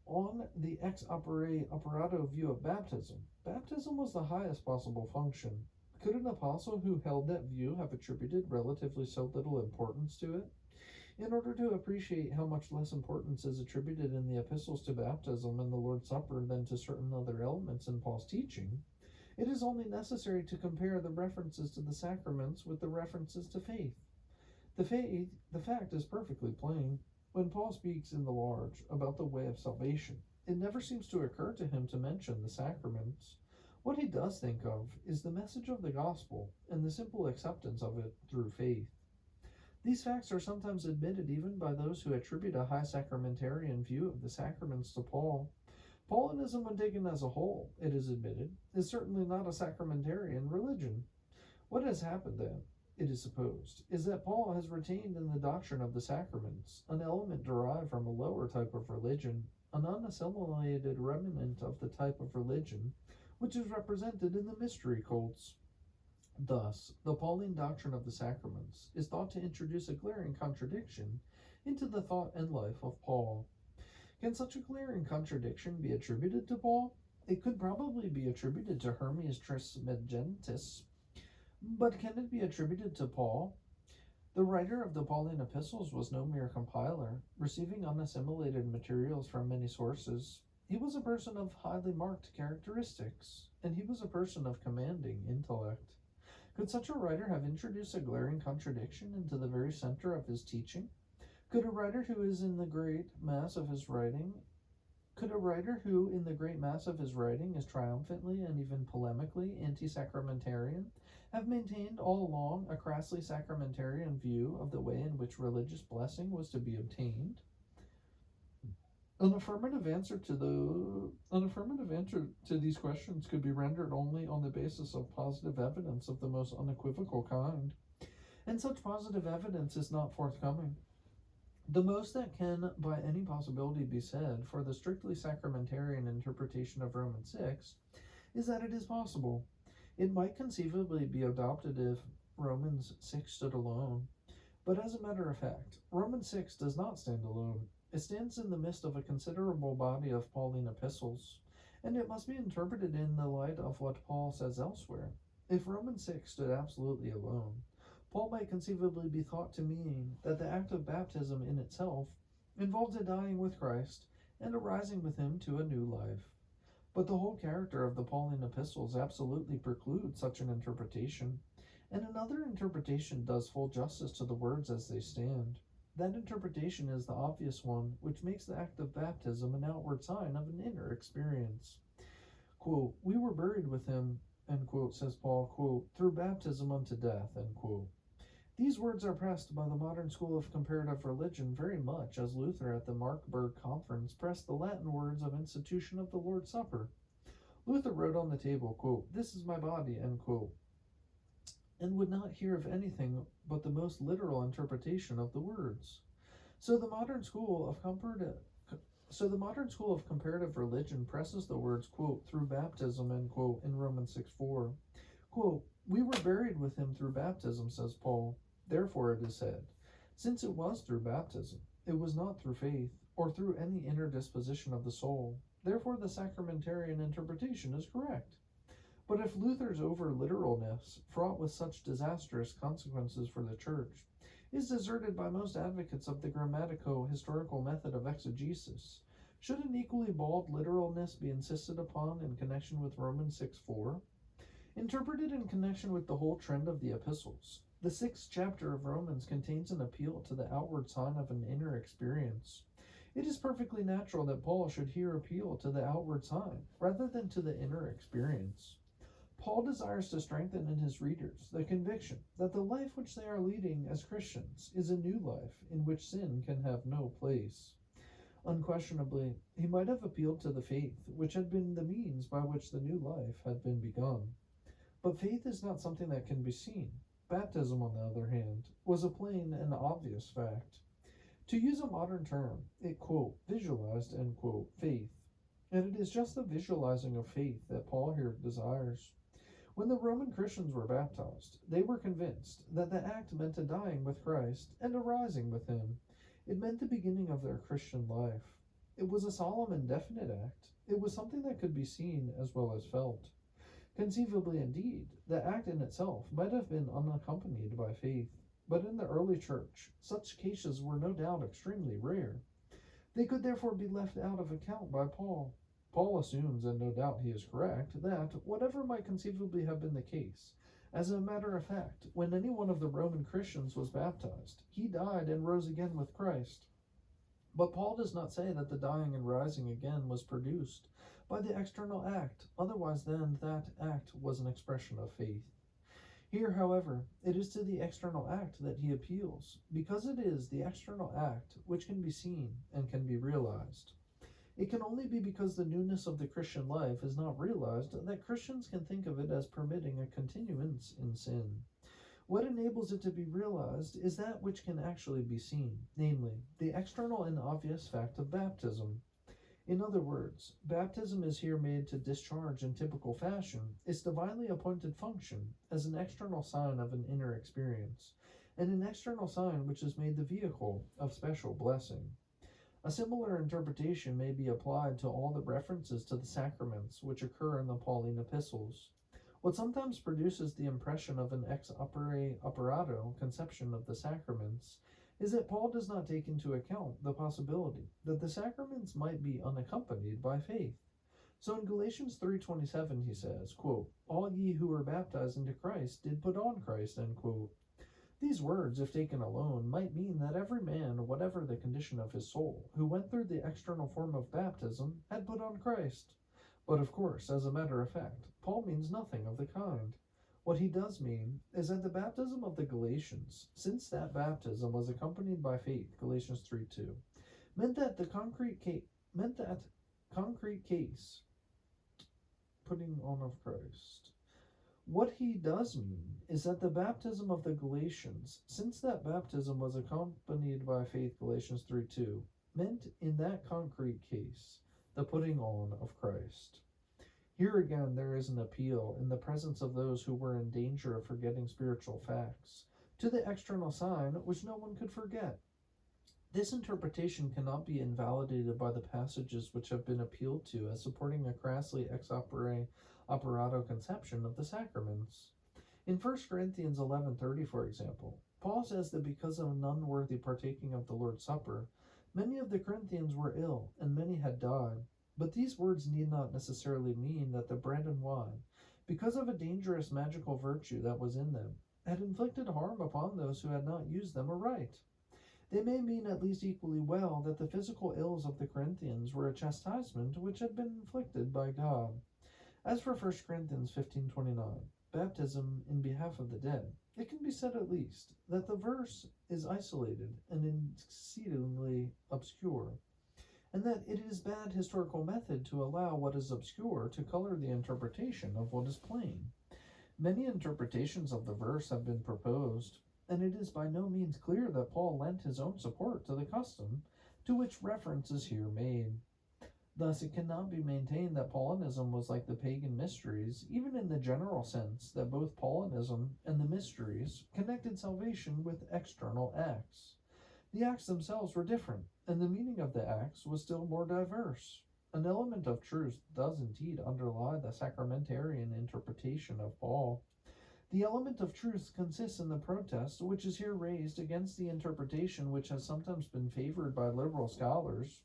On the ex operato view of baptism, baptism was the highest possible function. Could an apostle who held that view have attributed relatively so little importance to it? In order to appreciate how much less importance is attributed in the epistles to baptism and the Lord's Supper than to certain other elements in Paul's teaching, it is only necessary to compare the references to the sacraments with the references to faith. The fact is perfectly plain. When Paul speaks in the large about the way of salvation, it never seems to occur to him to mention the sacraments. What he does think of is the message of the gospel and the simple acceptance of it through faith. These facts are sometimes admitted even by those who attribute a high sacramentarian view of the sacraments to Paul. Paulinism, when taken as a whole, it is admitted, is certainly not a sacramentarian religion. What has happened, then, it is supposed, is that Paul has retained in the doctrine of the sacraments an element derived from a lower type of religion, an unassimilated remnant of the type of religion which is represented in the mystery cults. Thus, the Pauline doctrine of the sacraments is thought to introduce a glaring contradiction into the thought and life of Paul. Can such a glaring contradiction be attributed to Paul? It could probably be attributed to Hermes Trismegistus, but can it be attributed to Paul? The writer of the Pauline epistles was no mere compiler, receiving unassimilated materials from many sources. He was a person of highly marked characteristics, and he was a person of commanding intellect. Could such a writer have introduced a glaring contradiction into the very center of his teaching? Could a writer who is in the great mass of his writing Could a writer who, in the great mass of his writing, is triumphantly and even polemically anti-sacramentarian, have maintained all along a crassly sacramentarian view of the way in which religious blessing was to be obtained? An affirmative answer to these questions could be rendered only on the basis of positive evidence of the most unequivocal kind, and such positive evidence is not forthcoming. The most that can by any possibility be said for the strictly sacramentarian interpretation of Romans 6 is that it is possible. It might conceivably be adopted if Romans 6 stood alone, but as a matter of fact, Romans 6 does not stand alone. It stands in the midst of a considerable body of Pauline epistles, and it must be interpreted in the light of what Paul says elsewhere. If Romans 6 stood absolutely alone, Paul might conceivably be thought to mean that the act of baptism in itself involves a dying with Christ and a rising with him to a new life. But the whole character of the Pauline epistles absolutely precludes such an interpretation, and another interpretation does full justice to the words as they stand. That interpretation is the obvious one, which makes the act of baptism an outward sign of an inner experience. Quote, "We were buried with him," end quote, says Paul, quote, "through baptism unto death," end quote. These words are pressed by the modern school of comparative religion very much as Luther at the Marburg Conference pressed the Latin words of institution of the Lord's Supper. Luther wrote on the table, quote, "This is my body," end quote, and would not hear of anything but the most literal interpretation of the words. So the modern school of comparative religion presses the words, quote, "through baptism," end quote, in Romans 6:4. Quote, "We were buried with him through baptism," says Paul. Therefore it is said, since it was through baptism, it was not through faith, or through any inner disposition of the soul. Therefore the sacramentarian interpretation is correct. But if Luther's over-literalness, fraught with such disastrous consequences for the Church, is deserted by most advocates of the grammatico-historical method of exegesis, should an equally bald literalness be insisted upon in connection with Romans 6:4? Interpreted in connection with the whole trend of the epistles, the 6th chapter of Romans contains an appeal to the outward sign of an inner experience. It is perfectly natural that Paul should here appeal to the outward sign rather than to the inner experience. Paul desires to strengthen in his readers the conviction that the life which they are leading as Christians is a new life in which sin can have no place. Unquestionably, he might have appealed to the faith which had been the means by which the new life had been begun. But faith is not something that can be seen. Baptism, on the other hand, was a plain and obvious fact. To use a modern term, it, quote, visualized, end quote, faith. And it is just the visualizing of faith that Paul here desires. When the Roman Christians were baptized, they were convinced that the act meant a dying with Christ and a rising with him. It meant the beginning of their Christian life. It was a solemn and definite act. It was something that could be seen as well as felt. Conceivably, indeed, the act in itself might have been unaccompanied by faith, but in the early church, such cases were no doubt extremely rare. They could therefore be left out of account by Paul. Paul assumes, and no doubt he is correct, that, whatever might conceivably have been the case, as a matter of fact, when any one of the Roman Christians was baptized, he died and rose again with Christ. But Paul does not say that the dying and rising again was produced by the external act, otherwise than that act was an expression of faith. Here, however, it is to the external act that he appeals, because it is the external act which can be seen and can be realized. It can only be because the newness of the Christian life is not realized that Christians can think of it as permitting a continuance in sin. What enables it to be realized is that which can actually be seen, namely, the external and obvious fact of baptism. In other words, baptism is here made to discharge in typical fashion its divinely appointed function as an external sign of an inner experience, and an external sign which is made the vehicle of special blessing. A similar interpretation may be applied to all the references to the sacraments which occur in the Pauline epistles. What sometimes produces the impression of an ex operato conception of the sacraments is that Paul does not take into account the possibility that the sacraments might be unaccompanied by faith. So in Galatians 3:27 he says, quote, "All ye who were baptized into Christ did put on Christ," end quote. These words, if taken alone, might mean that every man, whatever the condition of his soul, who went through the external form of baptism had put on Christ. But of course, as a matter of fact, Paul means nothing of the kind. What he does mean is that the baptism of the Galatians, since that baptism was accompanied by faith, Galatians 3:2, meant that concrete case, putting on of Christ. What he does mean is that the baptism of the Galatians, since that baptism was accompanied by faith, Galatians 3:2, meant in that concrete case the putting on of Christ. Here again there is an appeal, in the presence of those who were in danger of forgetting spiritual facts, to the external sign which no one could forget. This interpretation cannot be invalidated by the passages which have been appealed to as supporting a crassly ex operato conception of the sacraments. In 1 Corinthians 11:30, for example, Paul says that because of an unworthy partaking of the Lord's Supper, many of the Corinthians were ill, and many had died. But these words need not necessarily mean that the bread and wine, because of a dangerous magical virtue that was in them, had inflicted harm upon those who had not used them aright. They may mean at least equally well that the physical ills of the Corinthians were a chastisement which had been inflicted by God. As for 1 Corinthians 15:29, baptism in behalf of the dead, it can be said at least that the verse is isolated and exceedingly obscure, and that it is bad historical method to allow what is obscure to color the interpretation of what is plain. Many interpretations of the verse have been proposed, and it is by no means clear that Paul lent his own support to the custom to which reference is here made. Thus it cannot be maintained that Paulinism was like the pagan mysteries, even in the general sense that both Paulinism and the mysteries connected salvation with external acts. The acts themselves were different, and the meaning of the acts was still more diverse. An element of truth does indeed underlie the sacramentarian interpretation of Paul. The element of truth consists in the protest which is here raised against the interpretation which has sometimes been favored by liberal scholars.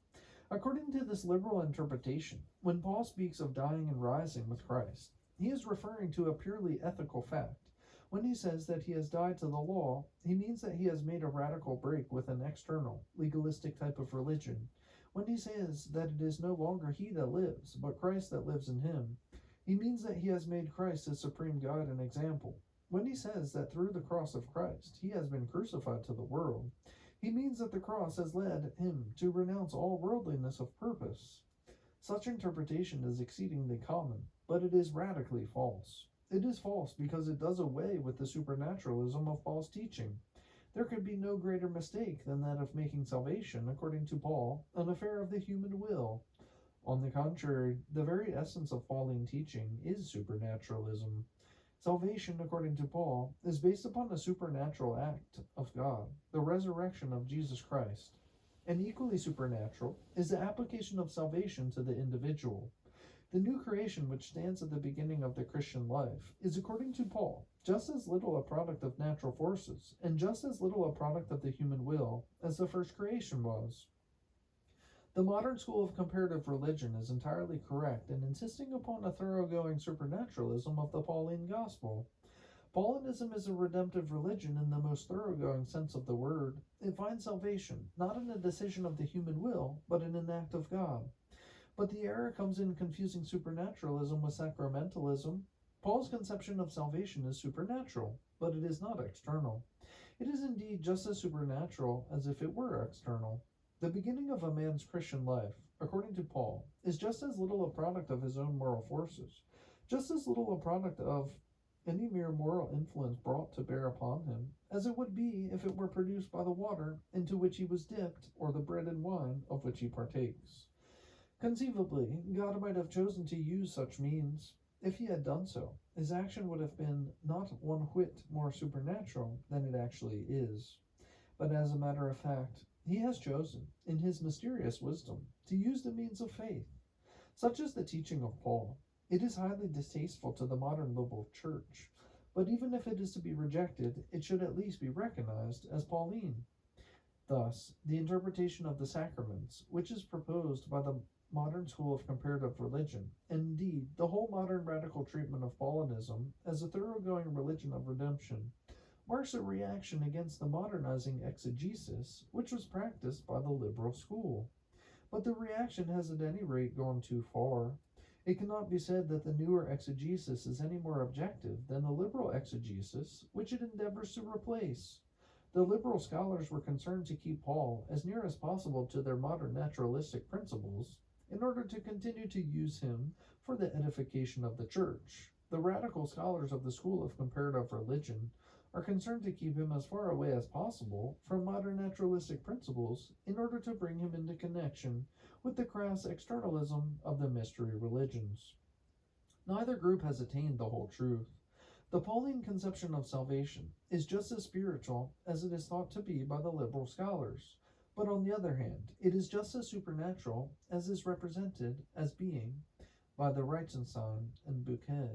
According to this liberal interpretation, when Paul speaks of dying and rising with Christ, he is referring to a purely ethical fact. When he says that he has died to the law, he means that he has made a radical break with an external, legalistic type of religion. When he says that it is no longer he that lives, but Christ that lives in him, he means that he has made Christ his supreme guide and example. When he says that through the cross of Christ he has been crucified to the world, he means that the cross has led him to renounce all worldliness of purpose. Such interpretation is exceedingly common, but it is radically false. It is false because it does away with the supernaturalism of Paul's teaching. There could be no greater mistake than that of making salvation, according to Paul, an affair of the human will. On the contrary, the very essence of Pauline teaching is supernaturalism. Salvation, according to Paul, is based upon a supernatural act of God, the resurrection of Jesus Christ. And equally supernatural is the application of salvation to the individual. The new creation which stands at the beginning of the Christian life is, according to Paul, just as little a product of natural forces, and just as little a product of the human will, as the first creation was. The modern school of comparative religion is entirely correct in insisting upon a thoroughgoing supernaturalism of the Pauline gospel. Paulinism is a redemptive religion in the most thoroughgoing sense of the word. It finds salvation not in a decision of the human will, but in an act of God. But the error comes in confusing supernaturalism with sacramentalism. Paul's conception of salvation is supernatural, but it is not external. It is indeed just as supernatural as if it were external. The beginning of a man's Christian life, according to Paul, is just as little a product of his own moral forces, just as little a product of any mere moral influence brought to bear upon him, as it would be if it were produced by the water into which he was dipped, or the bread and wine of which he partakes. Conceivably, God might have chosen to use such means. If he had done so, his action would have been not one whit more supernatural than it actually is. But as a matter of fact, he has chosen, in his mysterious wisdom, to use the means of faith. Such is the teaching of Paul. It is highly distasteful to the modern liberal church, but even if it is to be rejected, it should at least be recognized as Pauline. Thus, the interpretation of the sacraments, which is proposed by the modern school of comparative religion, and indeed the whole modern radical treatment of Paulinism as a thoroughgoing religion of redemption, marks a reaction against the modernizing exegesis which was practiced by the liberal school. But the reaction has at any rate gone too far. It cannot be said that the newer exegesis is any more objective than the liberal exegesis which it endeavors to replace. The liberal scholars were concerned to keep Paul as near as possible to their modern naturalistic principles in order to continue to use him for the edification of the church. The radical scholars of the school of comparative religion are concerned to keep him as far away as possible from modern naturalistic principles in order to bring him into connection with the crass externalism of the mystery religions. Neither group has attained the whole truth. The Pauline conception of salvation is just as spiritual as it is thought to be by the liberal scholars, but on the other hand, it is just as supernatural as is represented as being by the Reichenstein and Bouquet.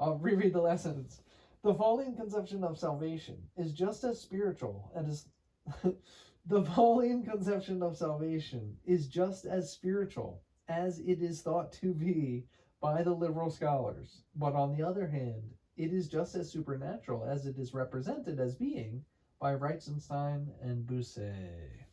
I'll reread the last sentence. The Pauline conception of salvation is just as spiritual as the Pauline conception of salvation is just as spiritual as it is thought to be by the liberal scholars, but on the other hand, it is just as supernatural as it is represented as being by Reichenstein and Bouquet.